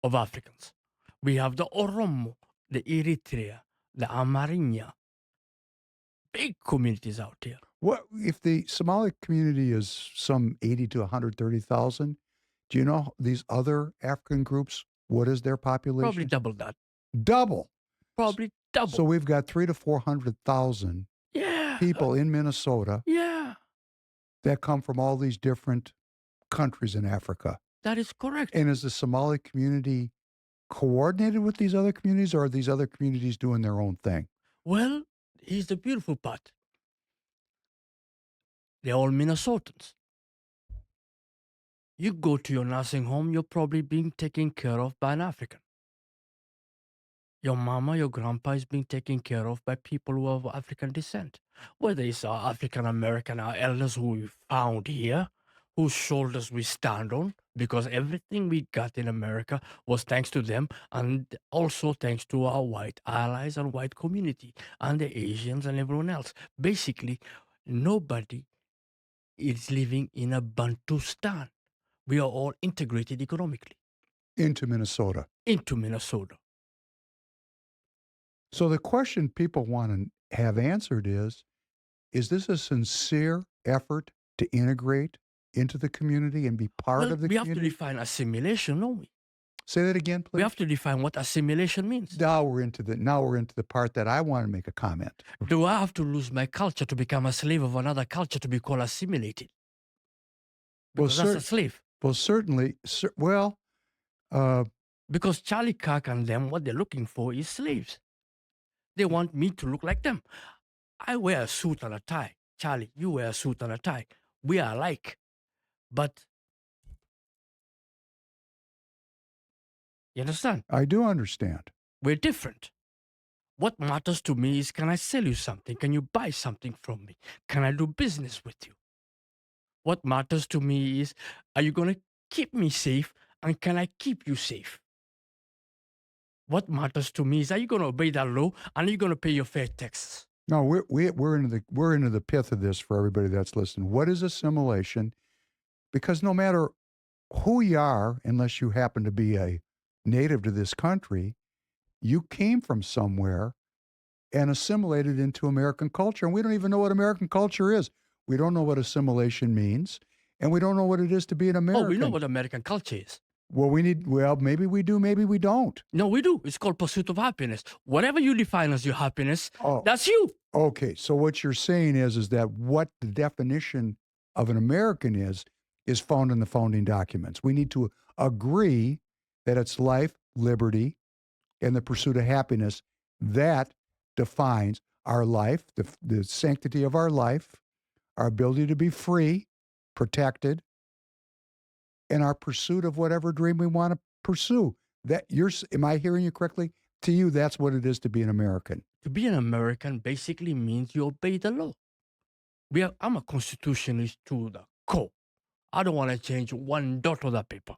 of Africans. We have the Oromo, the Eritrea, the Amarinya. Big communities out here. What if the Somali community is some 80 to 130,000? Do you know these other African groups? What is their population? Probably double that. Double. Probably double. So we've got 300,000 to 400,000 people in Minnesota. That come from all these different countries in Africa. That is correct. And is the Somali community coordinated with these other communities, or are these other communities doing their own thing? Well, here's the beautiful part. They're all Minnesotans. You go to your nursing home, you're probably being taken care of by an African. Your mama, your grandpa is being taken care of by people who have African descent. Whether it's our African American, our elders who we found here, whose shoulders we stand on, because everything we got in America was thanks to them, and also thanks to our white allies and white community, and the Asians and everyone else. Basically, nobody is living in a Bantustan. We are all integrated economically. Into Minnesota. Into Minnesota. So the question people want to have answered is this a sincere effort to integrate into the community and be part of the community? We have to define assimilation, don't we? Say that again, please. We have to define what assimilation means. Now we're into the part that I want to make a comment. Do I have to lose my culture to become a slave of another culture to be called assimilated? Because that's a slave. Well, certainly. Because Charlie Kirk and them, what they're looking for is slaves. They want me to look like them. I wear a suit and a tie. Charlie, you wear a suit and a tie. We are alike. But, you understand? I do understand. We're different. What matters to me is, can I sell you something? Can you buy something from me? Can I do business with you? What matters to me is, are you going to keep me safe, and can I keep you safe? What matters to me is, are you going to obey that law, and are you going to pay your fair taxes? No, we're into the pith of this for everybody that's listening. What is assimilation? Because no matter who you are, unless you happen to be a native to this country, you came from somewhere and assimilated into American culture, and we don't even know what American culture is. We don't know what assimilation means, and we don't know what it is to be an American. Oh, we know what American culture is. Well, maybe we do, maybe we don't. No, we do. It's called pursuit of happiness. Whatever you define as your happiness, that's you. Okay, so what you're saying is that what the definition of an American is found in the founding documents. We need to agree that it's life, liberty, and the pursuit of happiness that defines our life, the sanctity of our life, our ability to be free, protected, and our pursuit of whatever dream we want to pursue. Am I hearing you correctly? To you, that's what it is to be an American. To be an American basically means you obey the law. I'm a constitutionalist to the core. I don't want to change one dot of that paper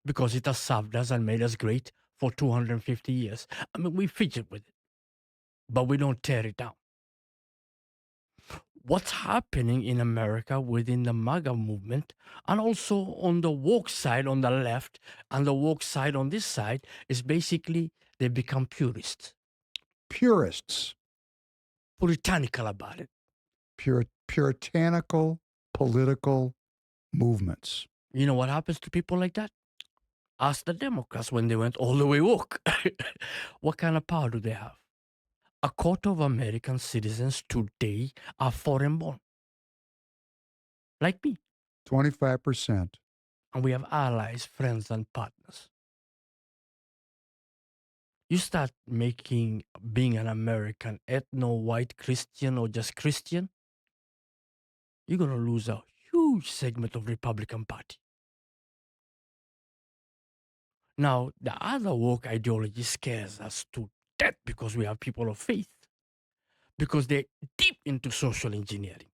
because it has served us and made us great for 250 years. I mean, we fidget with it, but we don't tear it down. What's happening in America within the MAGA movement, and also on the woke side on the left and the woke side on this side, is basically they become purists. Purists. Puritanical about it. Puritanical political movements. You know what happens to people like that? Ask the Democrats when they went all the way woke. What kind of power do they have? A quarter of American citizens today are foreign born. Like me. 25%. And we have allies, friends, and partners. You start making being an American ethno-white Christian or just Christian, you're going to lose a huge segment of Republican Party. Now, the other woke ideology scares us to death because we have people of faith, because they're deep into social engineering,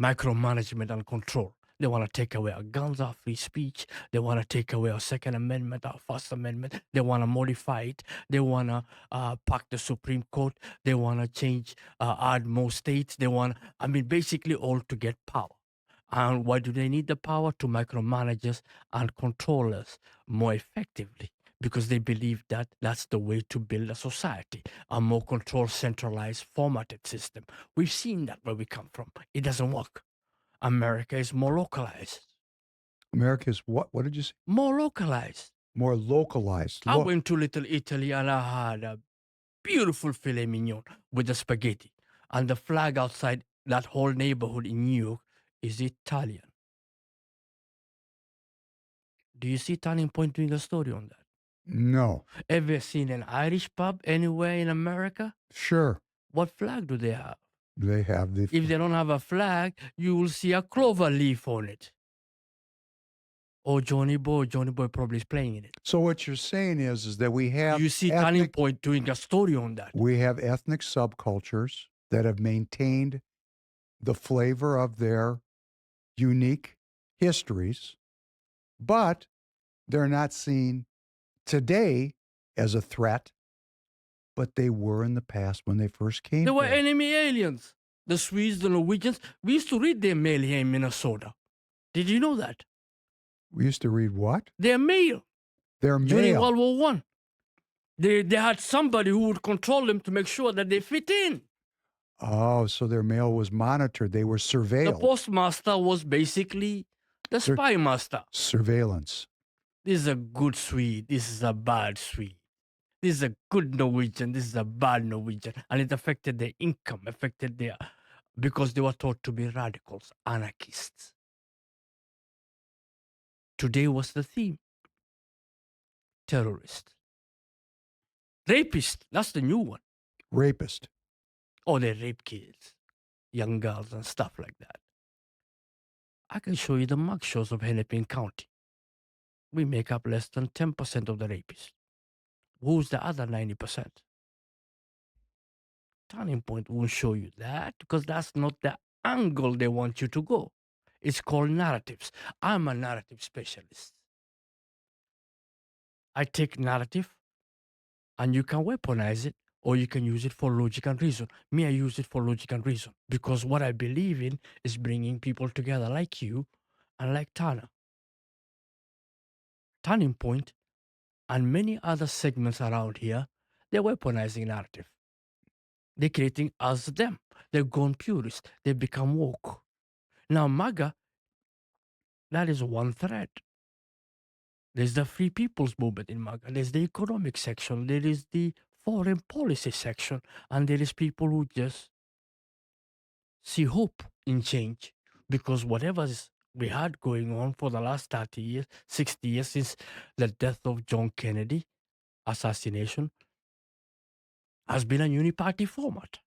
micromanagement and control. They want to take away our guns, our free speech. They want to take away our Second Amendment, our First Amendment. They want to modify it. They want to pack the Supreme Court. They want to change, add more states. They want, basically all to get power. And why do they need the power? To micromanage us and control us more effectively, because they believe that that's the way to build a society, a more controlled, centralized, formatted system. We've seen that where we come from. It doesn't work. America is more localized. America is what? What did you say? More localized. More localized. I went to Little Italy and I had a beautiful filet mignon with the spaghetti. And the flag outside that whole neighborhood in New York is Italian. Do you see Turning Point doing a story on that? No. Ever seen an Irish pub anywhere in America? Sure. What flag do they have? They have the... If they don't have a flag, you will see a clover leaf on it. Or Johnny Boy probably is playing in it. So what you're saying is that we have You see Turning Point doing a story on that. We have ethnic subcultures that have maintained the flavor of their unique histories, but they're not seen today as a threat, but they were in the past when they first came. They were there. enemy aliens. The Swedes, the Norwegians. We used to read their mail here in Minnesota. Did you know that? We used to read what? Their mail. Their mail. During World War I. They had somebody who would control them to make sure that they fit in. Oh, so their mail was monitored. They were surveilled. The postmaster was basically the spy master. Surveillance. This is a good Swede. This is a bad Swede. This is a good Norwegian. This is a bad Norwegian. And it affected their income, affected their... because they were taught to be radicals, anarchists. Today was the theme. Terrorist. Rapist. That's the new one. Rapist. Oh, they rape kids, young girls and stuff like that. I can show you the mugshots of Hennepin County. We make up less than 10% of the rapists. Who's the other 90%? Turning Point won't show you that because that's not the angle they want you to go. It's called narratives. I'm a narrative specialist. I take narrative and you can weaponize it or you can use it for logic and reason. Me, I use it for logic and reason because what I believe in is bringing people together like you and like Tana. Turning Point and many other segments around here, they're weaponizing narrative. They're creating us them. They've gone purist. They become woke. Now, MAGA, that is one thread. There's the Free People's Movement in MAGA. There's the economic section. There is the foreign policy section. And there is people who just see hope in change. Because whatever we had going on for the last 30 years, 60 years since the death of John Kennedy, assassination, has been a uniparty format.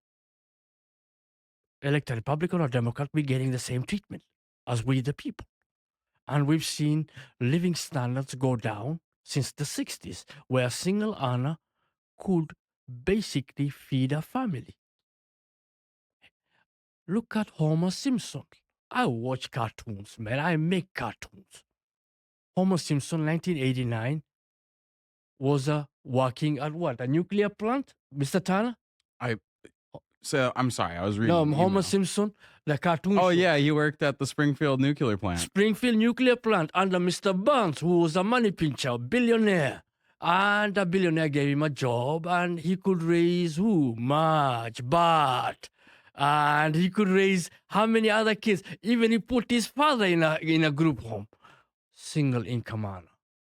Elect a Republican or Democrat, we're getting the same treatment as we the people. And we've seen living standards go down since the 60s, where a single earner could basically feed a family. Look at Homer Simpson. I watch cartoons, man. I make cartoons. Homer Simpson, 1989, was working at what? A nuclear plant, Mr. Tanner? So I'm sorry, I was reading. No, an Homer email. Simpson, the cartoon. Oh show. yeah, he worked at the Springfield nuclear plant. Springfield nuclear plant under Mr. Burns, who was a money pincher, billionaire. And the billionaire gave him a job and he could raise who? Marge, Bart. And he could raise how many other kids? Even he put his father in a group home. Single income earner.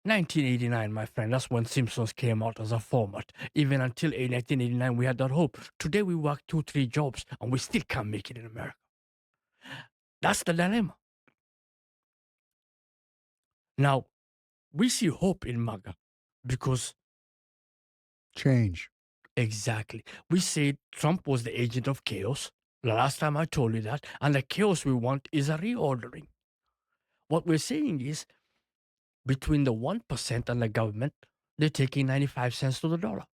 1989, my friend, that's when Simpsons came out as a format. Even until 1989, we had that hope. Today, we work 2-3 jobs, and we still can't make it in America. That's the dilemma. Now, we see hope in MAGA because... Change. Exactly. We said Trump was the agent of chaos. The last time I told you that. And the chaos we want is a reordering. What we're saying is, between the 1% and the government, they're taking 95 cents to the dollar.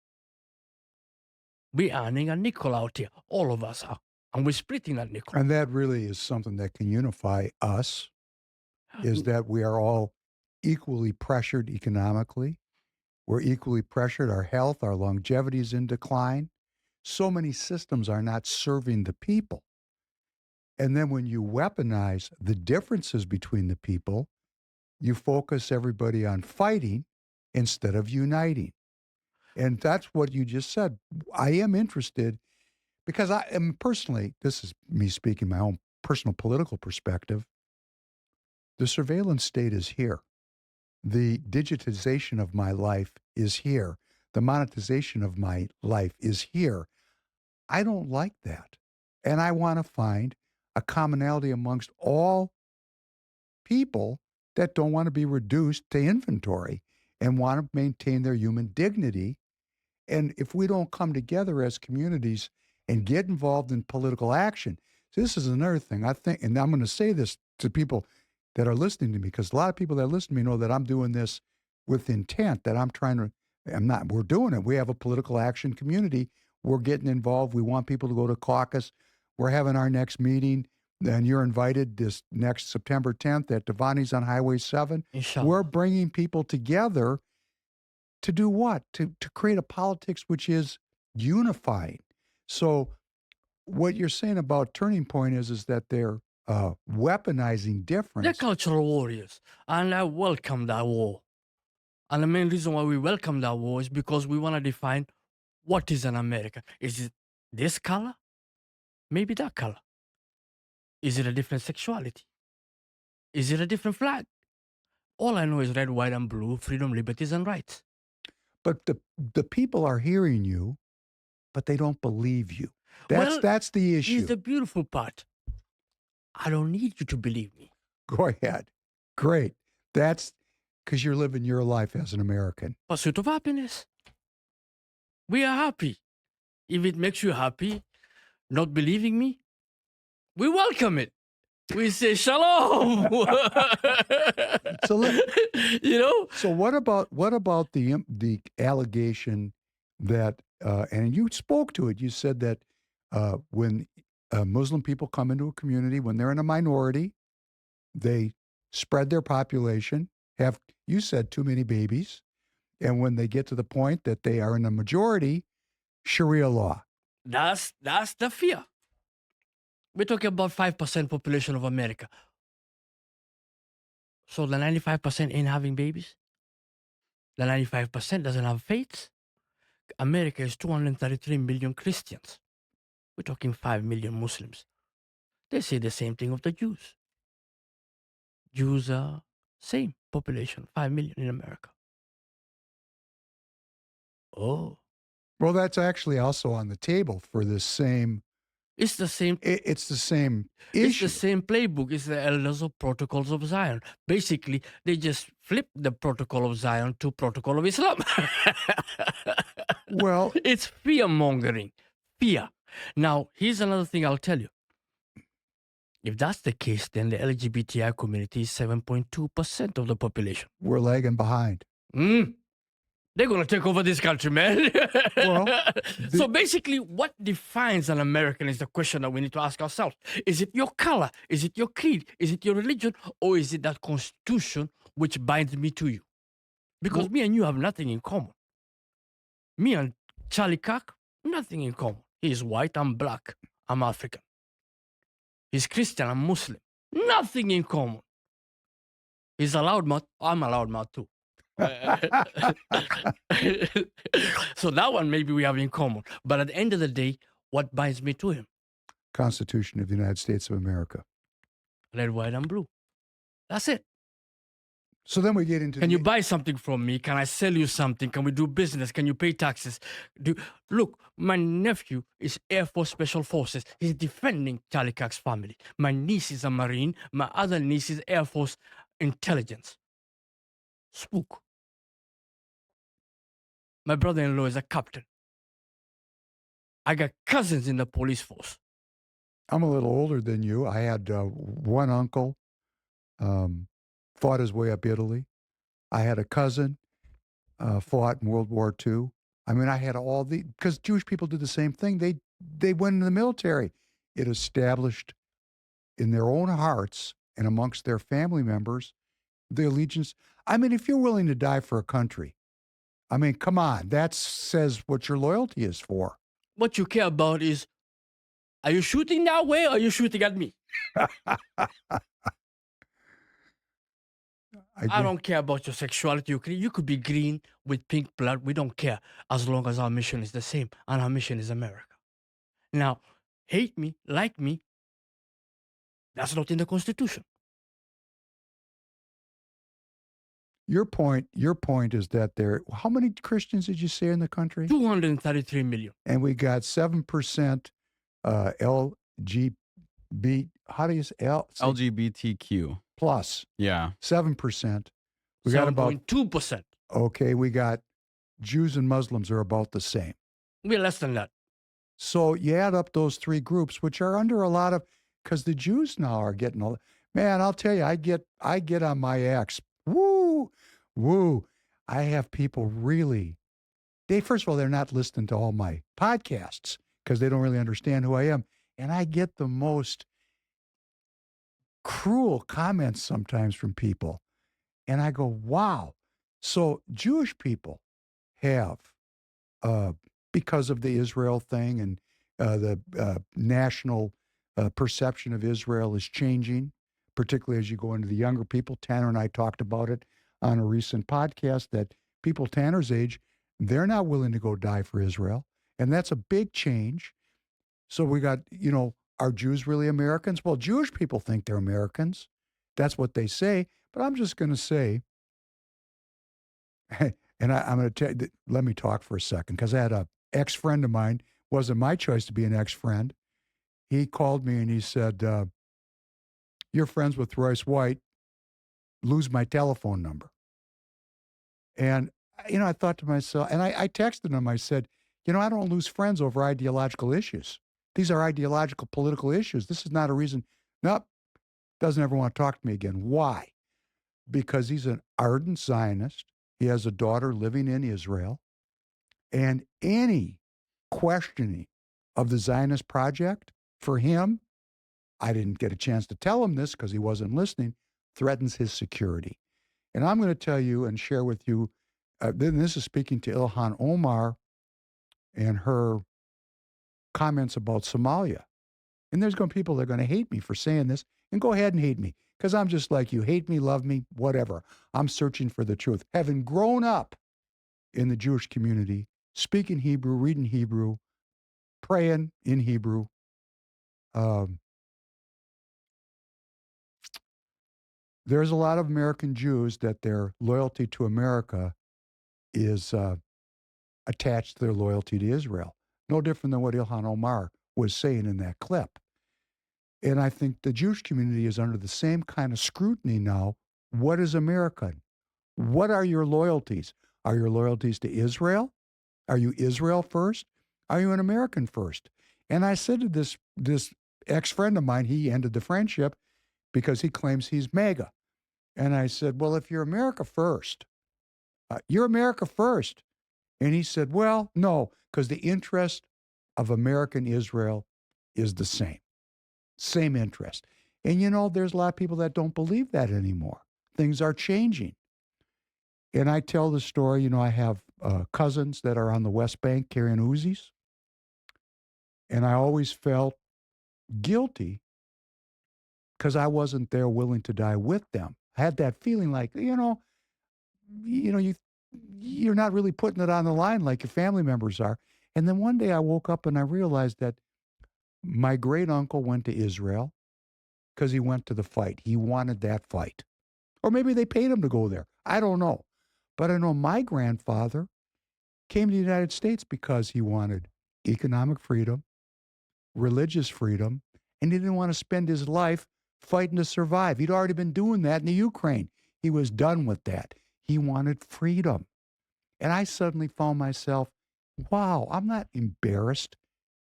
We're earning a nickel out here. All of us are. And we're splitting that nickel. And that really is something that can unify us, is that we are all equally pressured economically. We're equally pressured. Our health, our longevity is in decline. So many systems are not serving the people. And then when you weaponize the differences between the people, you focus everybody on fighting instead of uniting. And that's what you just said. I am interested because I am personally, this is me speaking my own personal political perspective, the surveillance state is here. The digitization of my life is here. The monetization of my life is here. I don't like that. And I want to find a commonality amongst all people that don't want to be reduced to inventory and want to maintain their human dignity. And if we don't come together as communities and get involved in political action, this is another thing I think, and I'm going to say this to people, that are listening to me, because a lot of people that listen to me know that I'm doing this with intent, that we're doing it. We have a political action community. We're getting involved. We want people to go to caucus. We're having our next meeting, and you're invited this next September 10th at Devani's on Highway 7. Inshallah. We're bringing people together to do what? To create a politics which is unifying. So what you're saying about Turning Point is that they're weaponizing difference. They're cultural warriors, and I welcome that war. And the main reason why we welcome that war is because we want to define what is an American. Is it this color? Maybe that color. Is it a different sexuality? Is it a different flag? All I know is red, white, and blue, freedom, liberties, and rights. But the people are hearing you, but they don't believe you. That's the issue. Here's the beautiful part. I don't need you to believe me. Go ahead. Great. That's because you're living your life as an American. Pursuit of happiness. We are happy. If it makes you happy, not believing me, we welcome it. We say shalom. So what about the allegation that and you spoke to it? You said that when Muslim people come into a community, when they're in a minority, they spread their population, have, you said, too many babies, and when they get to the point that they are in a majority, Sharia law. That's the fear. We're talking about 5% population of America. So the 95% ain't having babies? The 95% doesn't have faith? America is 233 million Christians. We're talking 5 million Muslims. They say the same thing of the Jews. Jews are same population, 5 million in America. Oh. Well, that's actually also on the table for this same. It's the same. It's the same issue. It's the same playbook. It's the Elders of Protocols of Zion. Basically, they just flip the Protocol of Zion to Protocol of Islam. Well, it's fear-mongering. Fear. Now, here's another thing I'll tell you. If that's the case, then the LGBTI community is 7.2% of the population. We're lagging behind. They're going to take over this country, man. Well, so basically, what defines an American is the question that we need to ask ourselves. Is it your color? Is it your creed? Is it your religion? Or is it that constitution which binds me to you? Because me and you have nothing in common. Me and Charlie Kirk, nothing in common. He's white, I'm black, I'm African. He's Christian, I'm Muslim. Nothing in common. He's a loudmouth, I'm a loudmouth too. So that one maybe we have in common. But at the end of the day, what binds me to him? Constitution of the United States of America. Red, white, and blue. That's it. So then we get into. Can you buy something from me? Can I sell you something? Can we do business? Can you pay taxes? Look, my nephew is Air Force Special Forces. He's defending Charlie Kirk's family. My niece is a Marine. My other niece is Air Force Intelligence. Spook. My brother-in-law is a captain. I got cousins in the police force. I'm a little older than you. I had one uncle, fought his way up Italy. I had a cousin, fought in World War II. I mean, I had all because Jewish people did the same thing. They went in the military. It established in their own hearts and amongst their family members the allegiance. I mean, if you're willing to die for a country, I mean, come on, that says what your loyalty is for. What you care about is, are you shooting that way or are you shooting at me? I don't care about your sexuality. You could be green with pink blood. We don't care as long as our mission is the same. And our mission is America. Now, hate me, like me, that's not in the Constitution. Your point is that how many Christians did you say in the country? 233 million. And we got 7% LGBTQ. Plus. Yeah. 7%. We got about 7.2%. Okay, we got Jews and Muslims are about the same. We're less than that. So you add up those three groups, which are under a lot of, because the Jews now are getting, Man, I'll tell you, I get on my ex. Woo, woo. I have people really, first of all, they're not listening to all my podcasts because they don't really understand who I am. And I get the most cruel comments sometimes from people. And I go, wow. So Jewish people have, because of the Israel thing and the national perception of Israel is changing, particularly as you go into the younger people. Tanner and I talked about it on a recent podcast that people Tanner's age, they're not willing to go die for Israel. And that's a big change. So we got, are Jews really Americans? Well, Jewish people think they're Americans. That's what they say. But I'm just going to say, and I'm going to tell you, let me talk for a second, because I had a ex-friend of mine, wasn't my choice to be an ex-friend. He called me and he said, you're friends with Royce White, lose my telephone number. And, I thought to myself, and I texted him, I said, I don't lose friends over ideological issues. These are ideological political issues. This is not a reason. Nope, doesn't ever want to talk to me again. Why? Because he's an ardent Zionist. He has a daughter living in Israel. And any questioning of the Zionist project for him, I didn't get a chance to tell him this because he wasn't listening, threatens his security. And I'm going to tell you and share with you, then this is speaking to Ilhan Omar and her comments about Somalia. And there's going to be people that are going to hate me for saying this, and go ahead and hate me, because I'm just like you. Hate me, love me, whatever. I'm searching for the truth. Having grown up in the Jewish community, speaking Hebrew, reading Hebrew, praying in Hebrew, there's a lot of American Jews that their loyalty to America is attached to their loyalty to Israel. No different than what Ilhan Omar was saying in that clip. And I think the Jewish community is under the same kind of scrutiny now. What is American? What are your loyalties? Are your loyalties to Israel? Are you Israel first? Are you an American first? And I said to this ex-friend of mine, he ended the friendship because he claims he's MAGA. And I said, well, if you're America first, you're America first. And he said, well, no, because the interest of American Israel is the same interest. And there's a lot of people that don't believe that anymore. Things are changing. And I tell the story, I have cousins that are on the West Bank carrying Uzis. And I always felt guilty because I wasn't there willing to die with them. I had that feeling like, you're not really putting it on the line like your family members are. And then one day I woke up and I realized that my great uncle went to Israel because he went to the fight. He wanted that fight. Or maybe they paid him to go there. I don't know. But I know my grandfather came to the United States because he wanted economic freedom, religious freedom, and he didn't want to spend his life fighting to survive. He'd already been doing that in the Ukraine. He was done with that. He wanted freedom. And I suddenly found myself, wow, I'm not embarrassed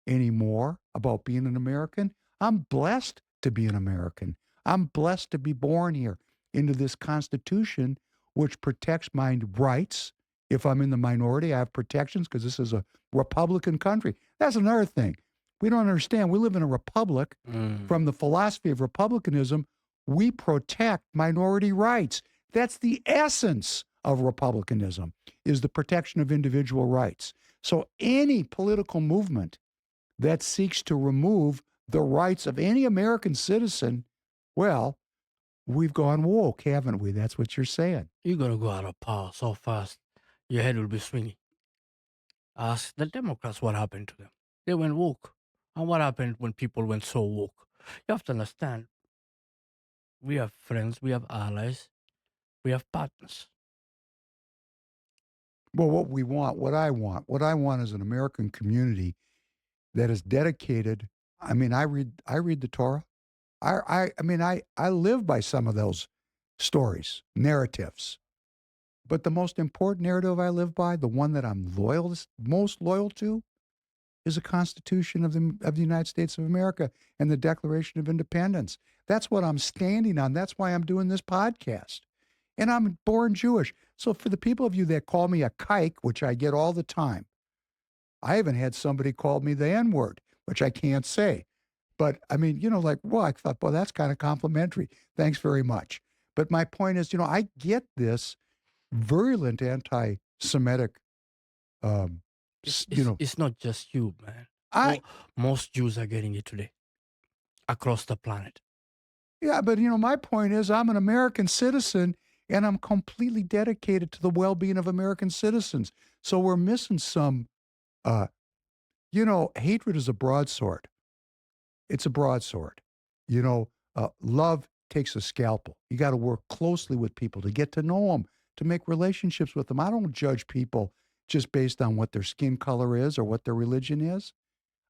anymore about being an American. I'm blessed to be an American. I'm blessed to be born here into this Constitution, which protects my rights. If I'm in the minority, I have protections because this is a Republican country. That's another thing. We don't understand. We live in a republic. From the philosophy of republicanism, we protect minority rights. That's the essence of republicanism, is the protection of individual rights. So any political movement that seeks to remove the rights of any American citizen, well, we've gone woke, haven't we? That's what you're saying. You're going to go out of power so fast, your head will be swinging. Ask the Democrats what happened to them. They went woke. And what happened when people went so woke? You have to understand, we have friends, we have allies, we have partners. Well, what I want is an American community that is dedicated. I mean, I read the Torah. I live by some of those stories, narratives. But the most important narrative I live by, the one that I'm most loyal to, is the Constitution of the United States of America and the Declaration of Independence. That's what I'm standing on. That's why I'm doing this podcast. And I'm born Jewish. So for the people of you that call me a kike, which I get all the time, I haven't had somebody call me the N-word, which I can't say. But I mean, well, I thought, well, that's kind of complimentary. Thanks very much. But my point is, I get this virulent anti-Semitic, It's not just you, man. Most Jews are getting it today across the planet. Yeah, but my point is I'm an American citizen and I'm completely dedicated to the well-being of American citizens. So we're missing some, hatred is a broadsword. It's a broadsword. Love takes a scalpel. You got to work closely with people to get to know them, to make relationships with them. I don't judge people just based on what their skin color is or what their religion is.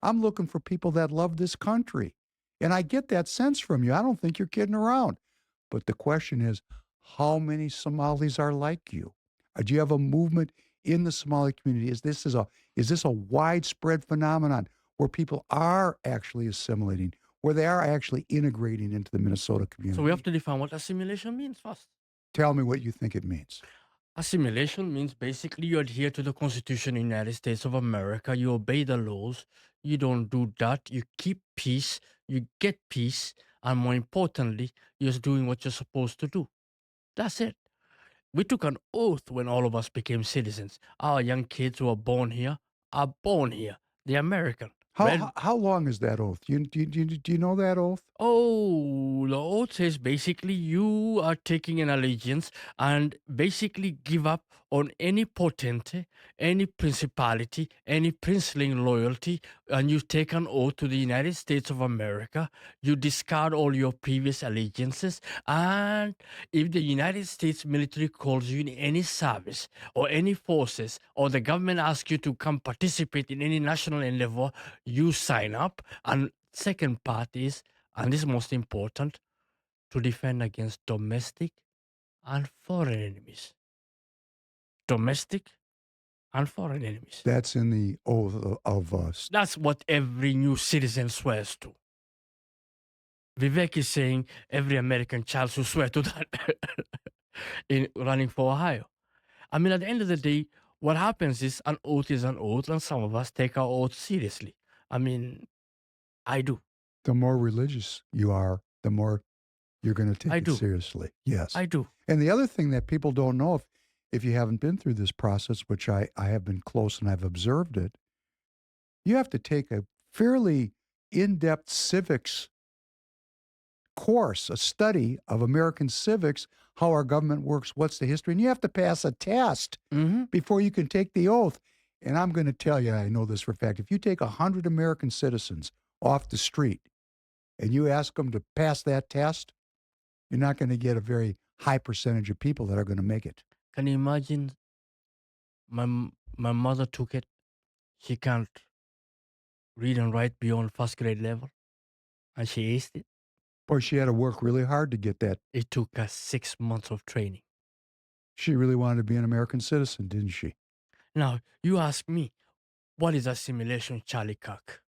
I'm looking for people that love this country. And I get that sense from you. I don't think you're kidding around. But the question is, how many Somalis are like you? Do you have a movement in the Somali community? Is this a widespread phenomenon where people are actually assimilating, where they are actually integrating into the Minnesota community? So we have to define what assimilation means first. Tell me what you think it means. Assimilation means basically you adhere to the Constitution of the United States of America, you obey the laws, you don't do that, you keep peace, you get peace, and more importantly, you're doing what you're supposed to do. That's it. We took an oath when all of us became citizens. Our young kids who are born here are born here. They're American. How long is that oath? Do you know that oath? Oh, the oath says basically you are taking an allegiance and basically give up on any potentate, any principality, any princeling loyalty, and you take an oath to the United States of America. You discard all your previous allegiances, and if the United States military calls you in any service or any forces, or the government asks you to come participate in any national endeavor, you sign up. And second part is, and this is most important, to defend against domestic and foreign enemies. Domestic and foreign enemies. That's in the oath of us. That's what every new citizen swears to. Vivek is saying every American child should swear to that in running for Ohio. I mean, at the end of the day, what happens is an oath, and some of us take our oath seriously. I mean, I do. The more religious you are, the more you're going to take it seriously. Yes. I do. And the other thing that people don't know, if you haven't been through this process, which I have been close and I've observed it, you have to take a fairly in-depth civics course, a study of American civics, how our government works, what's the history, and you have to pass a test before you can take the oath. And I'm going to tell you, I know this for a fact, if you take 100 American citizens off the street and you ask them to pass that test, you're not going to get a very high percentage of people that are going to make it. Can you imagine? My mother took it. She can't read and write beyond first grade level, and she aced it. Boy, she had to work really hard to get that. It took us 6 months of training. She really wanted to be an American citizen, didn't she? Now, you ask me, what is assimilation, Charlie Kirk?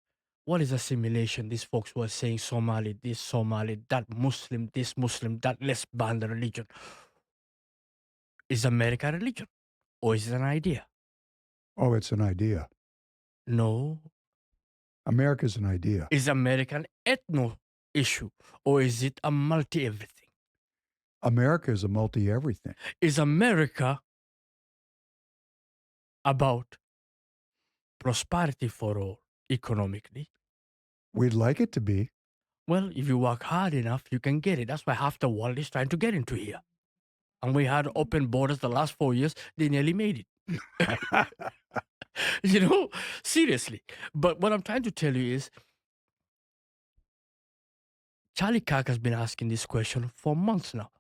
What is assimilation? These folks were saying Somali, this Somali, that Muslim, this Muslim, that let's ban the religion. Is America a religion? Or is it an idea? Oh, it's an idea. No. America's an idea. Is America an ethno issue? Or is it a multi-everything? America is a multi-everything. Is America about prosperity for all economically? We'd like it to be. Well, if you work hard enough, you can get it. That's why half the world is trying to get into here. And we had open borders the last 4 years. They nearly made it. Seriously. But what I'm trying to tell you is, Charlie Kirk has been asking this question for months now.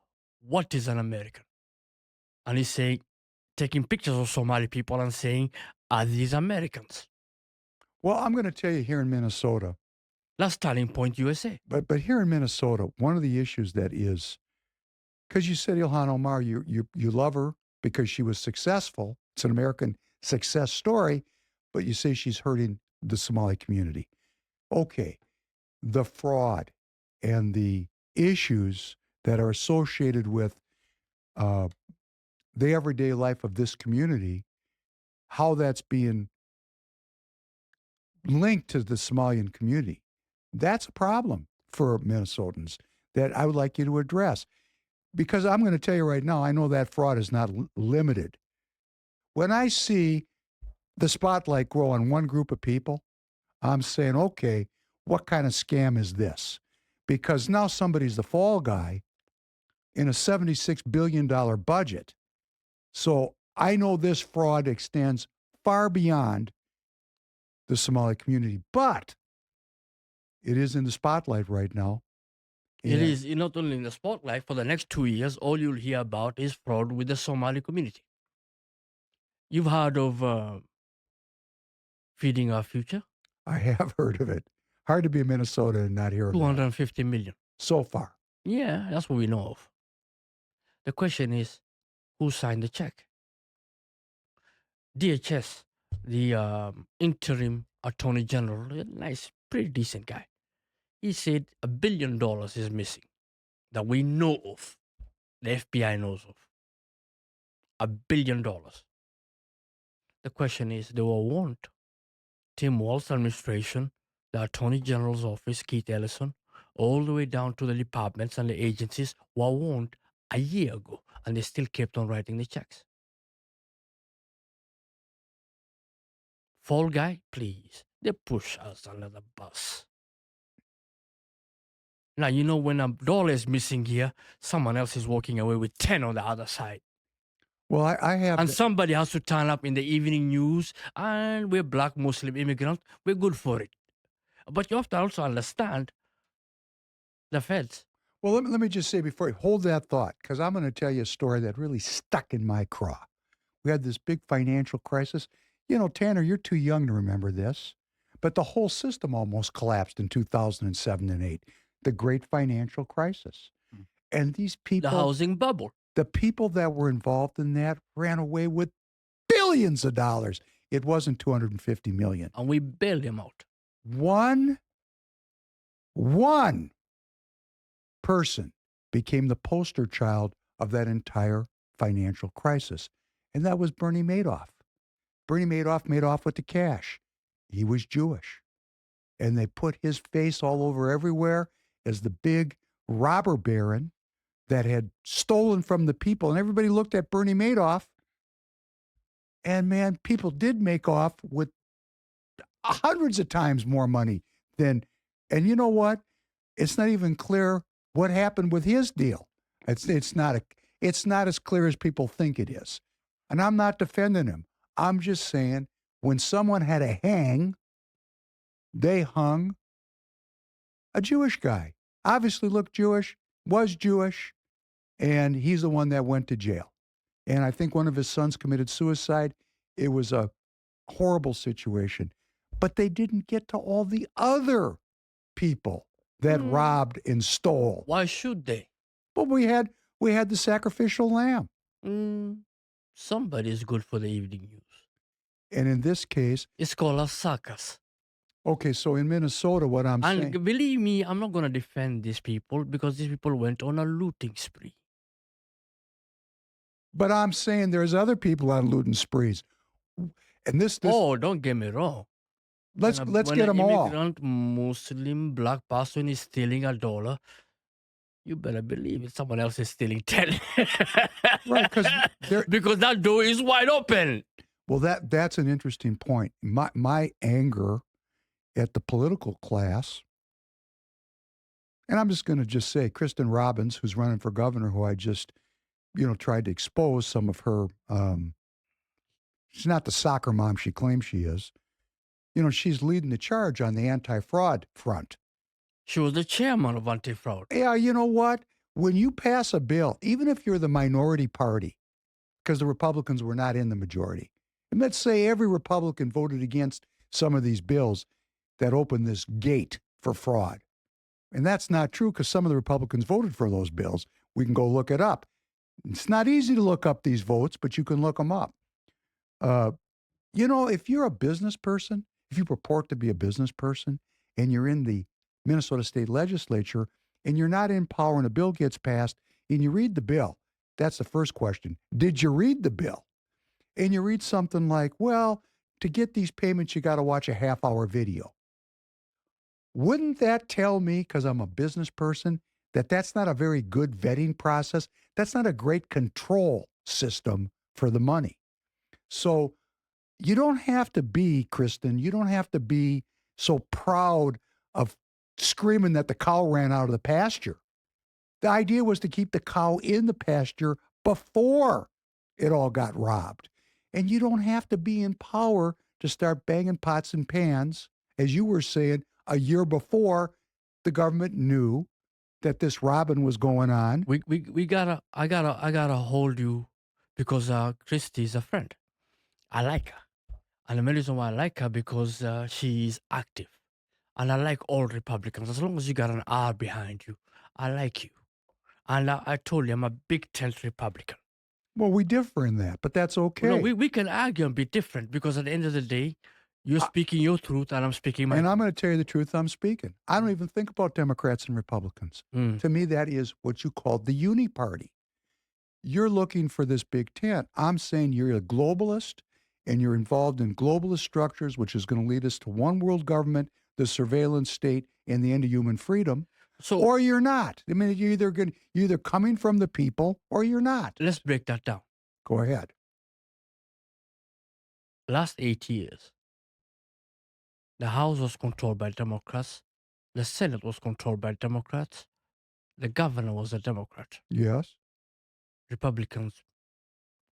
What is an American? And he's saying, taking pictures of Somali people and saying, are these Americans? Well, I'm going to tell you here in Minnesota. That's Turning Point USA. But here in Minnesota, one of the issues that is, because you said Ilhan Omar, you love her because she was successful. It's an American success story, but you say she's hurting the Somali community. Okay, the fraud and the issues that are associated with the everyday life of this community, how that's being linked to the Somalian community. That's a problem for Minnesotans that I would like you to address. Because I'm going to tell you right now, I know that fraud is not limited. When I see the spotlight grow on one group of people, I'm saying, okay, what kind of scam is this? Because now somebody's the fall guy in a $76 billion budget. So I know this fraud extends far beyond the Somali community, but it is in the spotlight right now. It is not only in the spotlight. For the next 2 years, all you'll hear about is fraud with the Somali community. You've heard of Feeding Our Future? I have heard of it. Hard to be in Minnesota and not hear of it. 250 million. So far. Yeah, that's what we know of. The question is, who signed the check? DHS, the interim attorney general, a nice, pretty decent guy. He said $1 billion is missing that we know of, the FBI knows of. $1 billion. The question is, they were warned. Tim Walz's administration, the Attorney General's office, Keith Ellison, all the way down to the departments and the agencies were warned a year ago, and they still kept on writing the checks. Fall guy, please. They push us under the bus. Now, you know, when $1 is missing here, someone else is walking away with 10 on the other side. Well, I have... And somebody has to turn up in the evening news, and we're black Muslim immigrants. We're good for it. But you have to also understand the feds. Well, let me just say before you hold that thought, because I'm going to tell you a story that really stuck in my craw. We had this big financial crisis. You know, Tanner, you're too young to remember this, but the whole system almost collapsed in 2007 and 8. The great financial crisis. And these people... The housing bubble. The people that were involved in that ran away with billions of dollars. It wasn't $250 million. And we bailed them out. One person became the poster child of that entire financial crisis, and that was Bernie Madoff. Bernie Madoff made off with the cash. He was Jewish. And they put his face all over everywhere as the big robber baron that had stolen from the people. And everybody looked at Bernie Madoff. And man, people did make off with hundreds of times more money than, and you know what? It's not even clear what happened with his deal. It's not as clear as people think it is. And I'm not defending him. I'm just saying when someone had a hang, they hung a Jewish guy. Obviously looked Jewish, was Jewish, and he's the one that went to jail. And I think one of his sons committed suicide. It was a horrible situation. But they didn't get to all the other people that robbed and stole. Why should they? Well, we had the sacrificial lamb. Somebody's good for the evening news. And in this case... It's called a circus. Okay, so in Minnesota, what I'm saying... And believe me, I'm not going to defend these people because these people went on a looting spree. But I'm saying there's other people on looting sprees. And this... Oh, don't get me wrong. Let's get them all. When an immigrant Muslim black person is stealing $1, you better believe it. Someone else is stealing 10. Right, because that door is wide open. Well, that's an interesting point. My anger at the political class, and I'm just going to just say, Kristen Robbins, who's running for governor, who I just, tried to expose some of her, she's not the soccer mom she claims she is. She's leading the charge on the anti-fraud front. She was the chairman of anti-fraud. Yeah, you know what? When you pass a bill, even if you're the minority party, because the Republicans were not in the majority, and let's say every Republican voted against some of these bills that open this gate for fraud. And that's not true because some of the Republicans voted for those bills. We can go look it up. It's not easy to look up these votes, but you can look them up. If you're a business person, if you purport to be a business person and you're in the Minnesota State Legislature and you're not in power and a bill gets passed and you read the bill, that's the first question. Did you read the bill? And you read something like, well, to get these payments, you got to watch a half-hour video. Wouldn't that tell me, because I'm a business person, that that's not a very good vetting process? That's not a great control system for the money. So you don't have to be, Kristen, you don't have to be so proud of screaming that the cow ran out of the pasture. The idea was to keep the cow in the pasture before it all got robbed. And you don't have to be in power to start banging pots and pans, as you were saying, a year before the government knew that this robbing was going on. I gotta hold you because Christy is a friend. I like her. And the main reason why I like her because she is active. And I like all Republicans. As long as you got an R behind you, I like you. And I told you I'm a big tent Republican. Well, we differ in that, but that's okay. No, we can argue and be different because at the end of the day, you're speaking your truth and I'm speaking my And truth. I'm going to tell you the truth, I'm speaking. I don't even think about Democrats and Republicans. To me, that is what you call the uni party. You're looking for this big tent. I'm saying you're a globalist and you're involved in globalist structures, which is going to lead us to one world government, the surveillance state, and the end of human freedom. Or you're not. I mean, you're either coming from the people or you're not. Let's break that down. Go ahead. Last 8 years, the House was controlled by Democrats. The Senate was controlled by Democrats. The governor was a Democrat. Yes. Republicans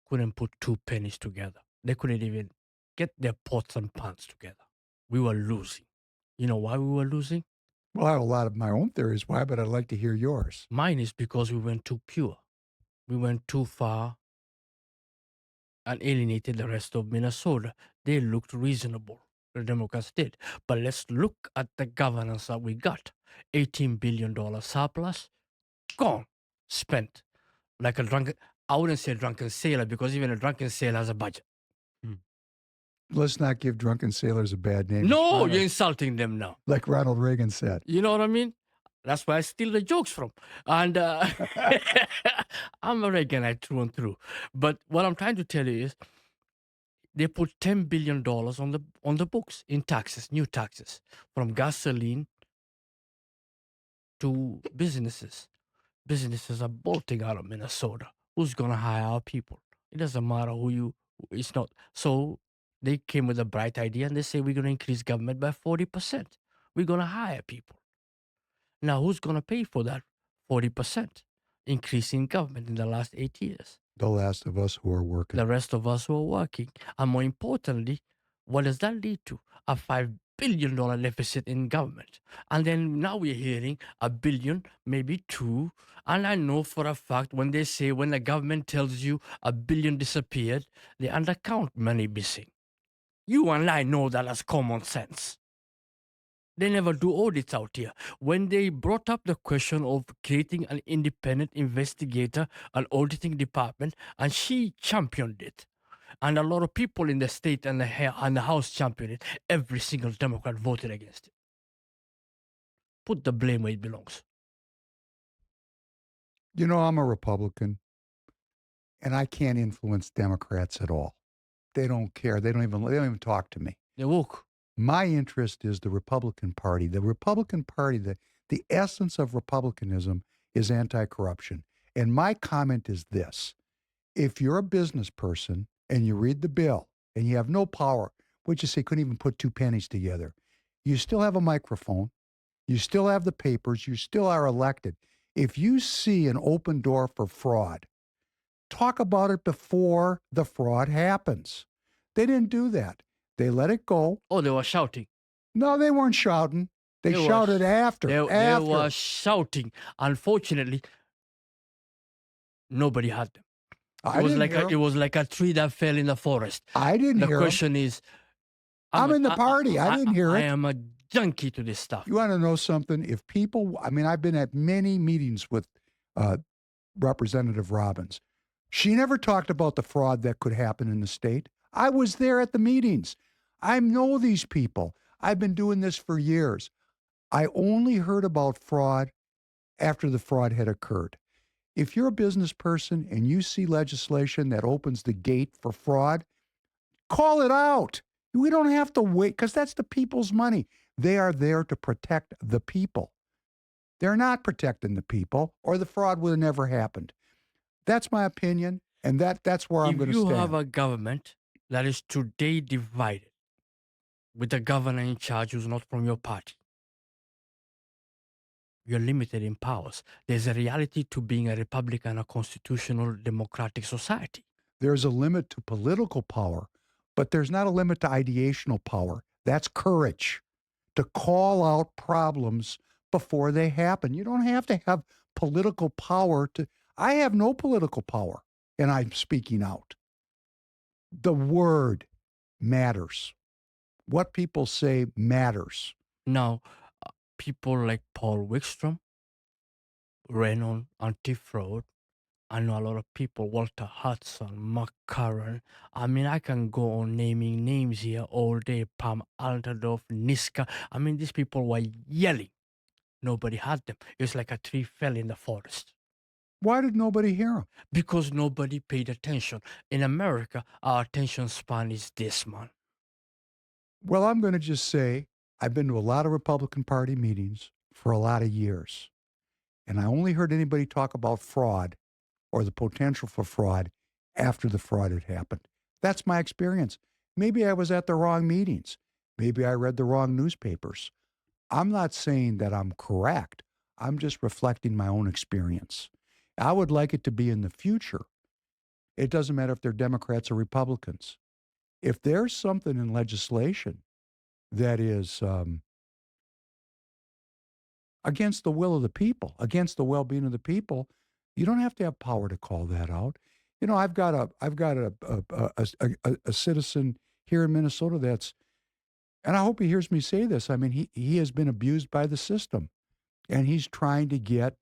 couldn't put 2 pennies together. They couldn't even get their pots and pans together. We were losing. You know why we were losing? Well, I have a lot of my own theories why, but I'd like to hear yours. Mine is because we went too pure. We went too far and alienated the rest of Minnesota. They looked reasonable. The Democrats did. But let's look at the governance that we got. $18 billion surplus, gone, spent. Like a drunken, I wouldn't say drunken sailor because even a drunken sailor has a budget. Let's not give drunken sailors a bad name. No, you're insulting them now. Like Ronald Reagan said. You know what I mean? That's where I steal the jokes from. And I'm a Reaganite through and through. But what I'm trying to tell you is they put $10 billion on the books in taxes, new taxes, from gasoline to businesses. Businesses are bolting out of Minnesota. Who's going to hire our people? It doesn't matter who you, it's not. So they came with a bright idea and they say we're going to increase government by 40%. We're going to hire people. Now, who's going to pay for that 40% increase in government in the last 8 years? The last of us who are working. The rest of us who are working. And more importantly, what does that lead to? A $5 billion deficit in government. And then now we're hearing $1 billion, maybe $2 billion. And I know for a fact when they say, when the government tells you $1 billion disappeared, they undercount money missing. You and I know that as common sense. They never do audits out here. When they brought up the question of creating an independent investigator, an auditing department, and she championed it. And a lot of people in the state and the House championed it. Every single Democrat voted against it. Put the blame where it belongs. You know, I'm a Republican, and I can't influence Democrats at all. They don't care. They don't even talk to me. They woke. My interest is the Republican Party. The Republican Party, the essence of republicanism is anti-corruption. And my comment is this. If you're a business person and you read the bill and you have no power, what'd you say, couldn't even put 2 pennies together, you still have a microphone, you still have the papers, you still are elected. If you see an open door for fraud, talk about it before the fraud happens. They didn't do that. They let it go. Oh, they were shouting. No, they weren't shouting. They shouted after. They were shouting. Unfortunately, nobody had them. It was like a tree that fell in the forest. I didn't hear The question is, I'm in the party. I didn't hear it. I am a junkie to this stuff. You want to know something? If people, I mean, I've been at many meetings with Representative Robbins. She never talked about the fraud that could happen in the state. I was there at the meetings. I know these people. I've been doing this for years. I only heard about fraud after the fraud had occurred. If you're a business person and you see legislation that opens the gate for fraud, call it out. We don't have to wait because that's the people's money. They are there to protect the people. They're not protecting the people, or the fraud would have never happened. That's my opinion, and that's where I'm going to stand. If you have a government that is today divided with a governor in charge who's not from your party, you're limited in powers. There's a reality to being a Republican, a constitutional democratic society. There's a limit to political power, but there's not a limit to ideational power. That's courage to call out problems before they happen. You don't have to have political power to. I have no political power, and I'm speaking out. The word matters. What people say matters. Now, people like Paul Wickstrom ran on anti-fraud. I know a lot of people, Walter Hudson, Mark Curran. I mean, I can go on naming names here all day. Pam Alterdorf, Niska. I mean, these people were yelling. Nobody had them. It's like a tree fell in the forest. Why did nobody hear them? Because nobody paid attention. In America, our attention span is this, man. Well, I'm going to just say I've been to a lot of Republican Party meetings for a lot of years, and I only heard anybody talk about fraud or the potential for fraud after the fraud had happened. That's my experience. Maybe I was at the wrong meetings. Maybe I read the wrong newspapers. I'm not saying that I'm correct. I'm just reflecting my own experience. I would like it to be in the future. It doesn't matter if they're Democrats or Republicans. If there's something in legislation that is against the will of the people, against the well-being of the people, you don't have to have power to call that out. You know, I've got a citizen here in Minnesota that's, and I hope he hears me say this. I mean, he has been abused by the system, and he's trying to get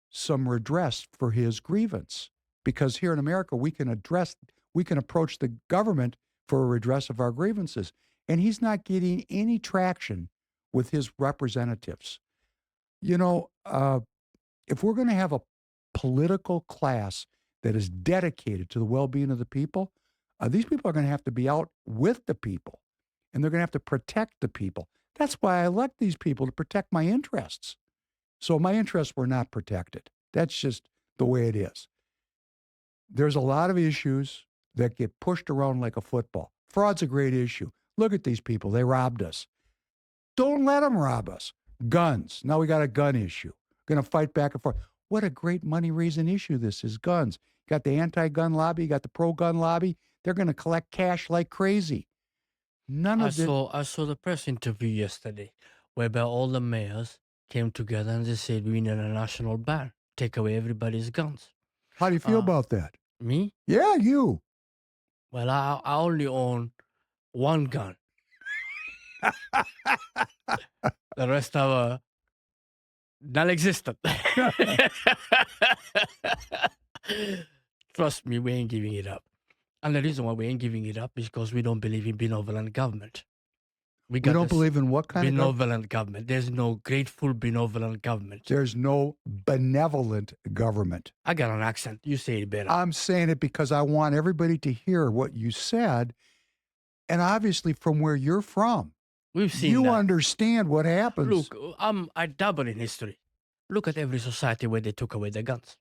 some redress for his grievance, because here in America we can approach the government for a redress of our grievances, and he's not getting any traction with his representatives. You know, if we're going to have a political class that is dedicated to the well-being of the people, these people are going to have to be out with the people, and they're going to have to protect the people. That's why I elect these people, to protect my interests. So my interests were not protected. That's just the way it is. There's a lot of issues that get pushed around like a football. Fraud's a great issue. Look at these people. They robbed us. Don't let them rob us. Guns. Now we got a gun issue. We're going to fight back and forth. What a great money-raising issue this is, guns. You got the anti-gun lobby. You got the pro-gun lobby. They're going to collect cash like crazy. I saw the press interview yesterday whereby all the mayors came together and they said we need a national ban, take away everybody's guns. How do you feel about that? Me? Yeah, you. Well, I only own one gun. The rest are non-existent. Trust me, we ain't giving it up. And the reason why we ain't giving it up is because we don't believe in benevolent government. We don't believe in what kind of benevolent government? There's no grateful benevolent government. There's no benevolent government. I got an accent. You say it better. I'm saying it because I want everybody to hear what you said. And obviously from where you're from, we've seen you that. Understand what happens. Look, I dabble in history. Look at every society where they took away their guns.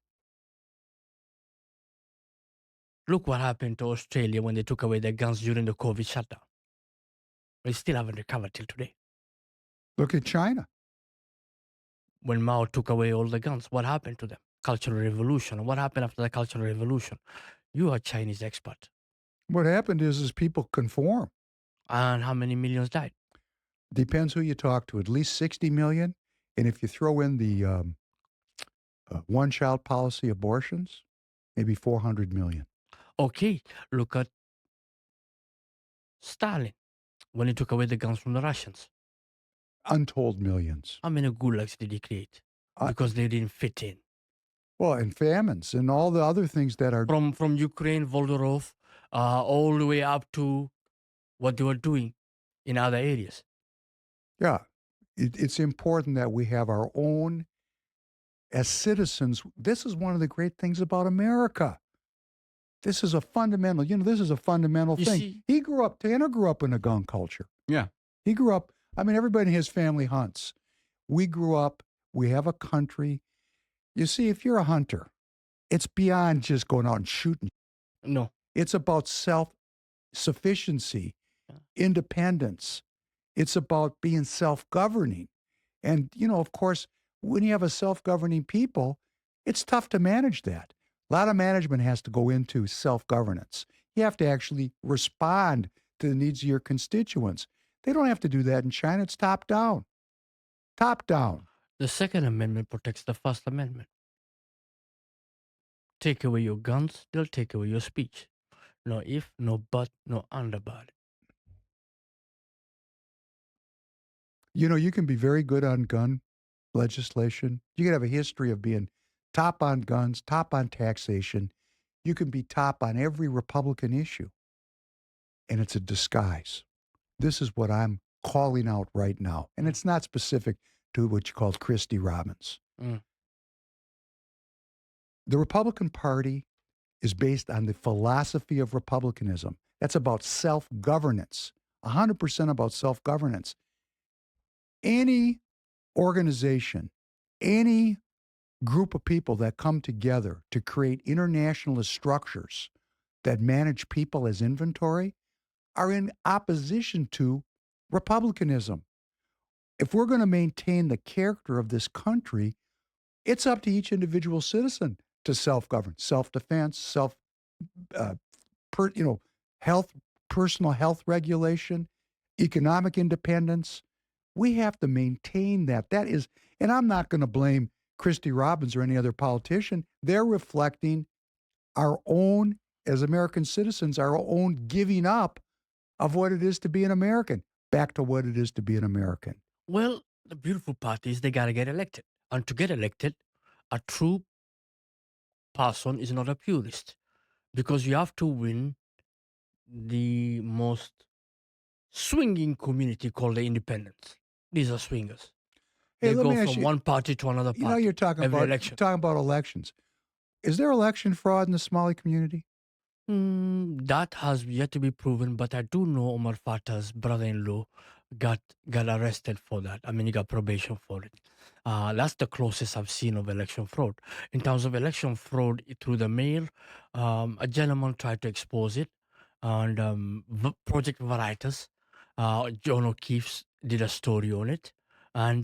Look what happened to Australia when they took away their guns during the COVID shutdown. They still haven't recovered till today. Look at China. When Mao took away all the guns, what happened to them? Cultural revolution. What happened after the Cultural Revolution? You are a Chinese expert. What happened is people conform. And how many millions died? Depends who you talk to. At least 60 million. And if you throw in the one-child policy abortions, maybe 400 million. Okay, look at Stalin when he took away the guns from the Russians. Untold millions. How many gulags did he create? Because they didn't fit in. Well, and famines and all the other things that are... From Ukraine, Voldorov, all the way up to what they were doing in other areas. Yeah. It's important that we have our own, as citizens. This is one of the great things about America. This is a fundamental, this is a fundamental thing. Tanner grew up in a gun culture. Yeah. He grew up, everybody in his family hunts. We grew up, we have a country. You see, if you're a hunter, it's beyond just going out and shooting. No. It's about self-sufficiency, independence. It's about being self-governing. And, of course, when you have a self-governing people, it's tough to manage that. A lot of management has to go into self-governance. You have to actually respond to the needs of your constituents. They don't have to do that in China. It's top-down. Top-down. The Second Amendment protects the First Amendment. Take away your guns, they'll take away your speech. No if, no but, no underbody. You can be very good on gun legislation. You can have a history of being top on guns, top on taxation. You can be top on every Republican issue. And it's a disguise. This is what I'm calling out right now. And it's not specific to what you called Christy Robbins. The Republican Party is based on the philosophy of republicanism. That's about self-governance, 100% about self-governance. Any organization, any group of people that come together to create internationalist structures that manage people as inventory are in opposition to republicanism. If we're going to maintain the character of this country, it's up to each individual citizen to self-govern, self-defense, personal health regulation, economic independence. We have to maintain that. That is, and I'm not going to blame Christy Robbins or any other politician. They're reflecting our own, as American citizens, our own giving up of what it is to be an American, back to what it is to be an American. Well, the beautiful part is they got to get elected. And to get elected, a true person is not a purist, because you have to win the most swinging community called the Independents. These are swingers. Hey, They let me go ask from you- one party to another party. You're talking every about election. elections. Is there election fraud in the Somali community? That has yet to be proven, but I do know Omar Fatah's brother-in-law got arrested for that. I mean, he got probation for it. That's the closest I've seen of election fraud. In terms of election fraud through the mail, a gentleman tried to expose it, and Project Veritas, John O'Keefe did a story on it, and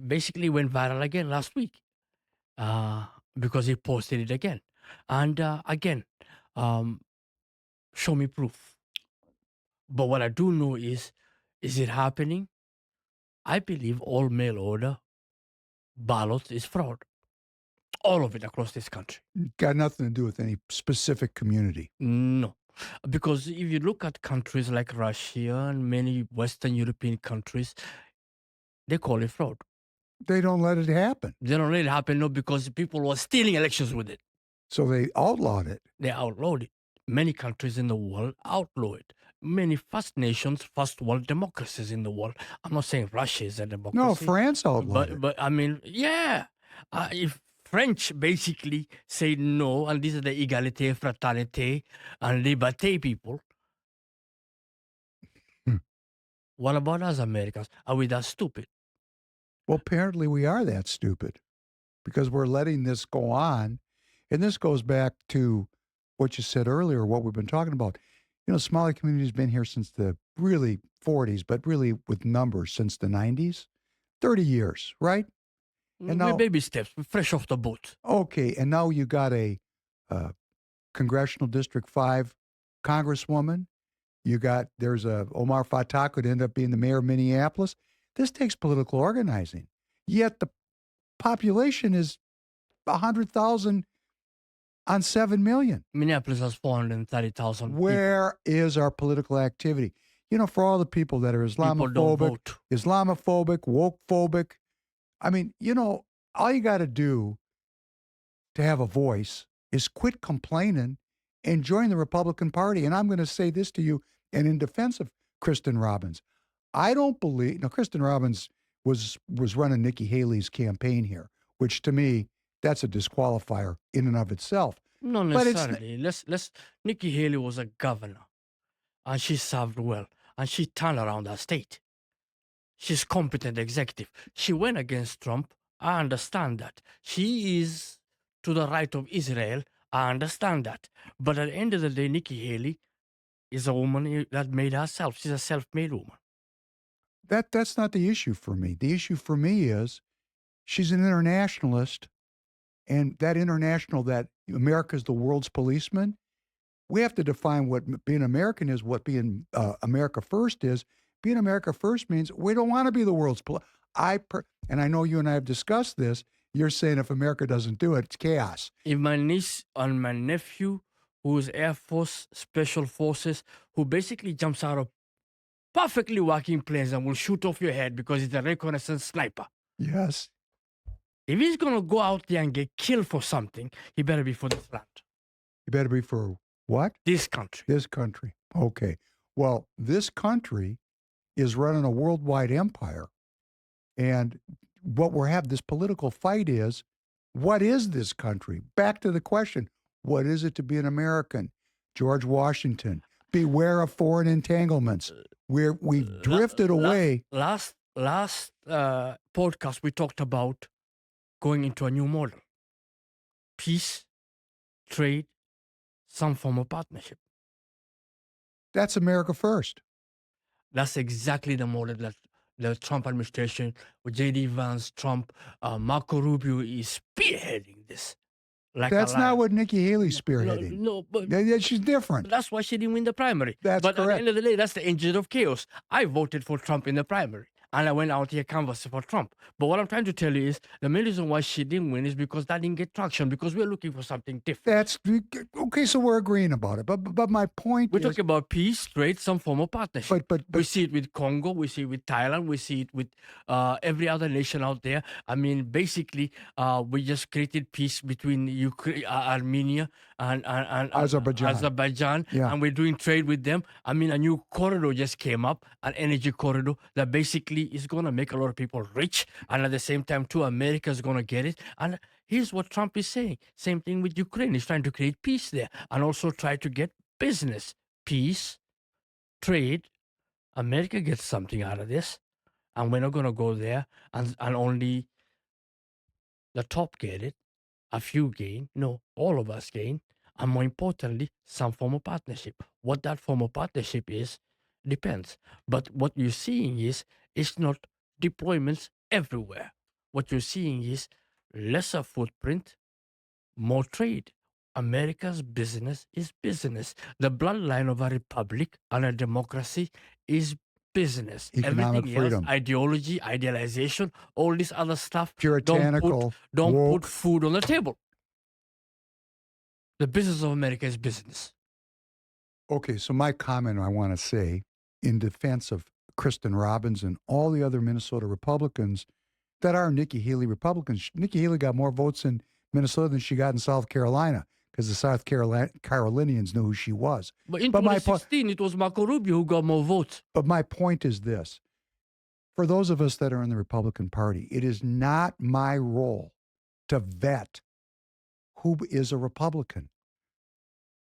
basically went viral again last week because he posted it again. And again, show me proof. But what I do know is it happening? I believe all mail order ballots is fraud. All of it across this country. Got nothing to do with any specific community. No. Because if you look at countries like Russia and many Western European countries, they call it fraud. They don't let it happen. They don't let it happen, no, because people were stealing elections with it. So they outlawed it. They outlawed it. Many countries in the world outlaw it. Many first nations, first world democracies in the world. I'm not saying Russia is a democracy. No, France outlawed it. But I mean, yeah. If French basically say no, and this is the égalité, fraternité, and liberté people, what about us Americans? Are we that stupid? Well, apparently we are that stupid because we're letting this go on. And this goes back to what you said earlier, what we've been talking about. Somali community has been here since the really 40s, but really with numbers since the 90s. 30 years, right? And now, baby steps, fresh off the boat. Okay, and now you got a Congressional District 5 congresswoman. There's a Omar Fatah could end up being the mayor of Minneapolis. This takes political organizing. Yet the population is 100,000 on 7 million. Minneapolis has 430,000 Where is our political activity? For all the people that are Islamophobic, woke-phobic. I mean, all you got to do to have a voice is quit complaining and join the Republican Party. And I'm going to say this to you, and in defense of Kristen Robbins. I don't believe, now Kristen Robbins was running Nikki Haley's campaign here, which to me, that's a disqualifier in and of itself. Not But it's- necessarily. Let's. Nikki Haley was a governor, and she served well, and she turned around that state. She's competent executive. She went against Trump. I understand that. She is to the right of Israel. I understand that. But at the end of the day, Nikki Haley is a woman that made herself. She's a self-made woman. That's not the issue for me. The issue for me is she's an internationalist, and that international, that America's the world's policeman. We have to define what being American is, what being America first is. Being America first means we don't want to be the world's and I know you and I have discussed this. You're saying if America doesn't do it, it's chaos. If my niece and my nephew, who's Air Force Special Forces, who basically jumps out of perfectly working planes and will shoot off your head because he's a reconnaissance sniper. Yes. If he's going to go out there and get killed for something, he better be for this land. You better be for what? This country. This country. Okay. Well, this country is running a worldwide empire. And what this political fight is, what is this country? Back to the question, what is it to be an American? George Washington, beware of foreign entanglements. We've drifted away. Last podcast, we talked about going into a new model. Peace, trade, some form of partnership. That's America first. That's exactly the model that the Trump administration, with J.D. Vance, Trump, Marco Rubio is spearheading this. That's not what Nikki Haley's spearheading. No, but she's different. That's why she didn't win the primary. That's but correct. At the end of the day, that's the engine of chaos. I voted for Trump in the primary, and I went out here canvassing for Trump. But what I'm trying to tell you is the main reason why she didn't win is because that didn't get traction, because we're looking for something different. That's okay, so we're agreeing about it. But my point We're is, talking about peace, trade, some form of partnership. But we see it with Congo, we see it with Thailand, we see it with every other nation out there. I mean, basically, we just created peace between Ukraine, Armenia, and Azerbaijan, Yeah. and we're doing trade with them. I mean, a new corridor just came up, an energy corridor that basically is going to make a lot of people rich, and at the same time, too, America is going to get it. And here's what Trump is saying. Same thing with Ukraine. He's trying to create peace there and also try to get business, peace, trade. America gets something out of this, and we're not going to go there and only the top get it, a few gain. No, all of us gain, and more importantly, some form of partnership. What that form of partnership is depends. But what you're seeing is it's not deployments everywhere. What you're seeing is lesser footprint, more trade. America's business is business. The bloodline of a republic and a democracy is business. Economic Everything freedom. else, ideology, idealization, all this other stuff, Puritanical, don't woke. put food on the table. The business of America is business. Okay, so my comment I want to say in defense of Kristen Robbins and all the other Minnesota Republicans that are Nikki Haley Republicans. Nikki Haley got more votes in Minnesota than she got in South Carolina because the South Carolinians knew who she was. But in my 2016, it was Marco Rubio who got more votes. But my point is this. For those of us that are in the Republican Party, it is not my role to vet who is a Republican.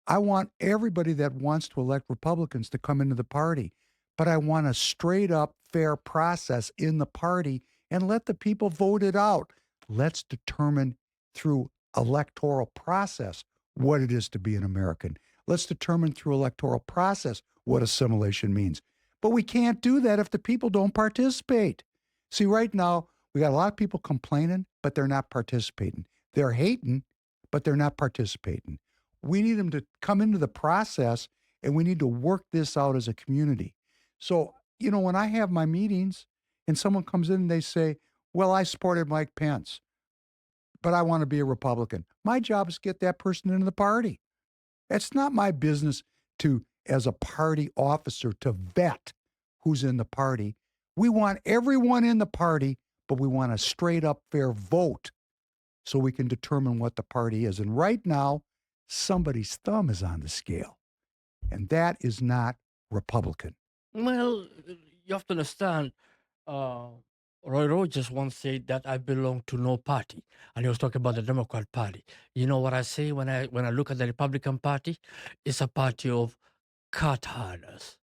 I want everybody that wants to elect Republicans to come into the party, but I want a straight up fair process in the party and let the people vote it out. Let's determine through electoral process what it is to be an American. Let's determine through electoral process what assimilation means. But we can't do that if the people don't participate. See, right now, we got a lot of people complaining, but they're not participating. They're hating, but they're not participating. We need them to come into the process, and we need to work this out as a community. So, you know, when I have my meetings and someone comes in and they say, well, I supported Mike Pence, but I want to be a Republican. My job is to get that person into the party. It's not my business to, as a party officer, to vet who's in the party. We want everyone in the party, but we want a straight up fair vote so we can determine what the party is. And right now, somebody's thumb is on the scale, and that is not Republican. Well, you have to understand. Roy Rogers once said that I belong to no party, and he was talking about the Democrat Party. You know what I say when I look at the Republican Party? It's a party of cat herders.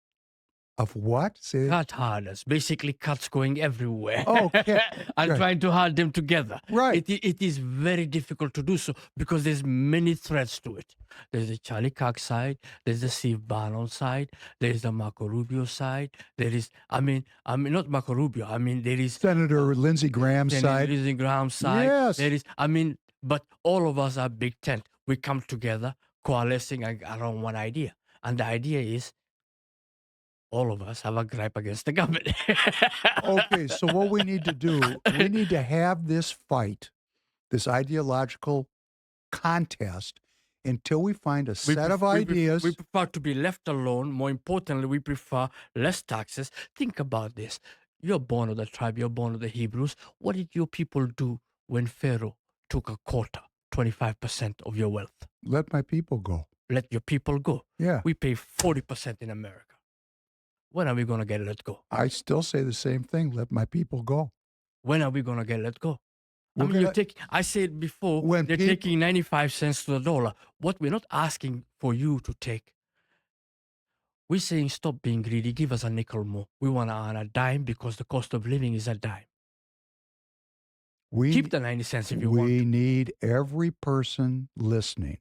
Of what? Say Cat herders, basically cats going everywhere. Oh, okay. And Right. trying to herd them together. Right. It is very difficult to do so because there's many threats to it. There's the Charlie Cox side, there's the Steve Bannon side, there's the Marco Rubio side, there is, I mean not Marco Rubio, there is Senator Lindsey Graham's Senator side. Lindsey Graham's side. Yes. There is, but all of us are big tent. We come together, coalescing around one idea. And the idea is all of us have a gripe against the government. Okay, so what we need to do, we need to have this fight, this ideological contest, until we find a set of ideas. We prefer to be left alone. More importantly, we prefer less taxes. Think about this. You're born of the tribe, you're born of the Hebrews. What did your people do when Pharaoh took a quarter, 25% of your wealth? Let my people go. Let your people go. Yeah. We pay 40% in America. When are we going to get let go? I still say the same thing. Let my people go. When are we going to get let go? We're I said before, When they're taking 95 cents to the dollar. What we're not asking for you to take, we're saying stop being greedy, give us a nickel more. We want to earn a dime because the cost of living is a dime. Keep the 90 cents if you want. We need every person listening.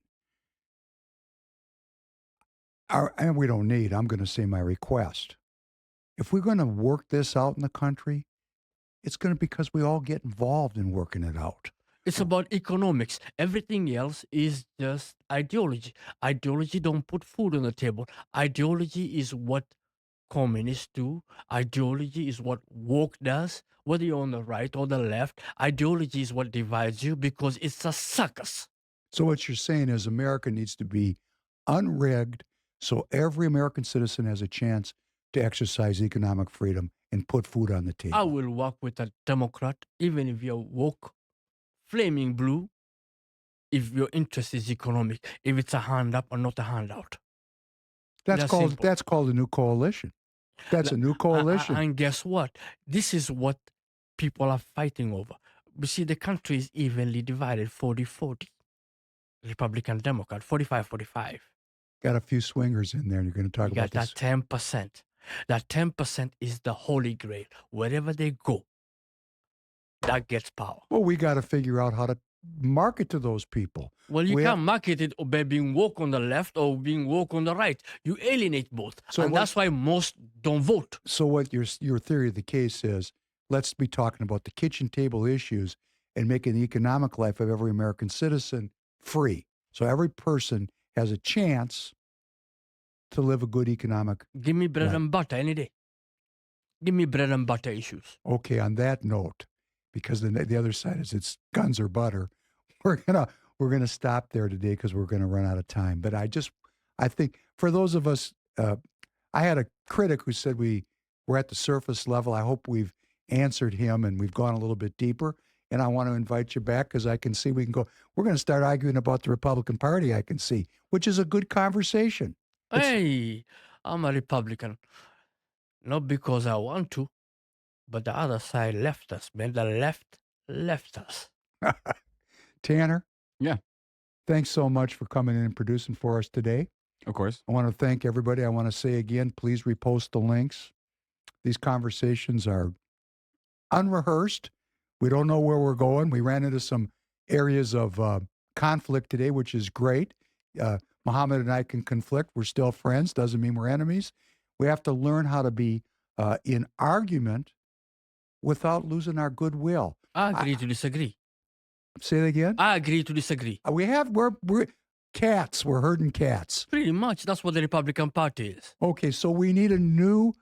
And we don't need, I'm going to say my request. If we're going to work this out in the country, it's going to be because we all get involved in working it out. It's about economics. Everything else is just ideology. Ideology don't put food on the table. Ideology is what communists do. Ideology is what woke does. Whether you're on the right or the left, ideology is what divides you because it's a circus. So what you're saying is America needs to be unrigged so every American citizen has a chance to exercise economic freedom and put food on the table. I will work with a Democrat, even if you're woke, flaming blue, if your interest is economic, if it's a hand up or not a handout. That's called a new coalition. That's a new coalition. And guess what? This is what people are fighting over. You see, the country is evenly divided, 40-40. Republican, Democrat, 45-45. Got a few swingers in there, and you're going to talk You about got this. that 10%. That 10% is the holy grail. Wherever they go, that gets power. Well, we got to figure out how to market to those people. Well, you can't market it by being woke on the left or being woke on the right. You alienate both. And that's why most don't vote. So what your theory of the case is, let's be talking about the kitchen table issues and making the economic life of every American citizen free. So every person has a chance to live a good economic Give me bread life. and butter any day. Give me bread and butter issues. Okay, on that note, because the other side is it's guns or butter, we're gonna stop there today because we're gonna run out of time. But I think for those of us, I had a critic who said we're at the surface level. I hope we've answered him and we've gone a little bit deeper. And I want to invite you back because I can see we're going to start arguing about the Republican Party, I can see, which is a good conversation. Hey, I'm a Republican. Not because I want to, but the other side left us, man. The left left us. Tanner? Yeah. Thanks so much for coming in and producing for us today. Of course. I want to thank everybody. I want to say again, please repost the links. These conversations are unrehearsed. We don't know where we're going. We ran into some areas of conflict today, which is great. Mohamed and I can conflict. We're still friends. Doesn't mean we're enemies. We have to learn how to be in argument without losing our goodwill. I agree to disagree. Say it again? I agree to disagree. We're cats. We're herding cats. Pretty much. That's what the Republican Party is. Okay, so we need a new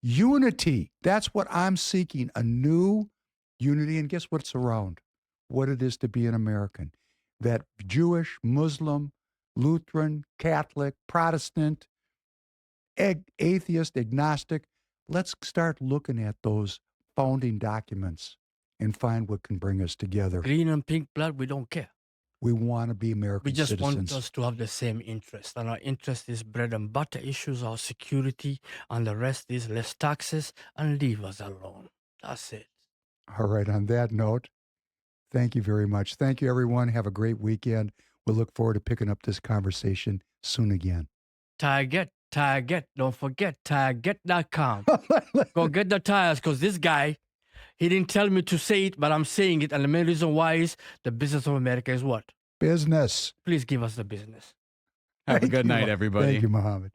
unity. That's what I'm seeking, a new unity. And guess what's around? What it is to be an American. That Jewish, Muslim, Lutheran, Catholic, Protestant, atheist, agnostic, let's start looking at those founding documents and find what can bring us together. Green and pink blood, we don't care. We want to be American We just citizens. want us to have the same interest. And our interest is bread and butter issues, our security, and the rest is less taxes and leave us alone. That's it. All right. On that note, thank you very much. Thank you, everyone. Have a great weekend. We'll look forward to picking up this conversation soon again. Target. Don't forget, Target.com. Go get the tires, because this guy, he didn't tell me to say it, but I'm saying it. And the main reason why is the business of America is what? Business. Please give us the business. Have a good night, everybody. Thank you, Mohamed.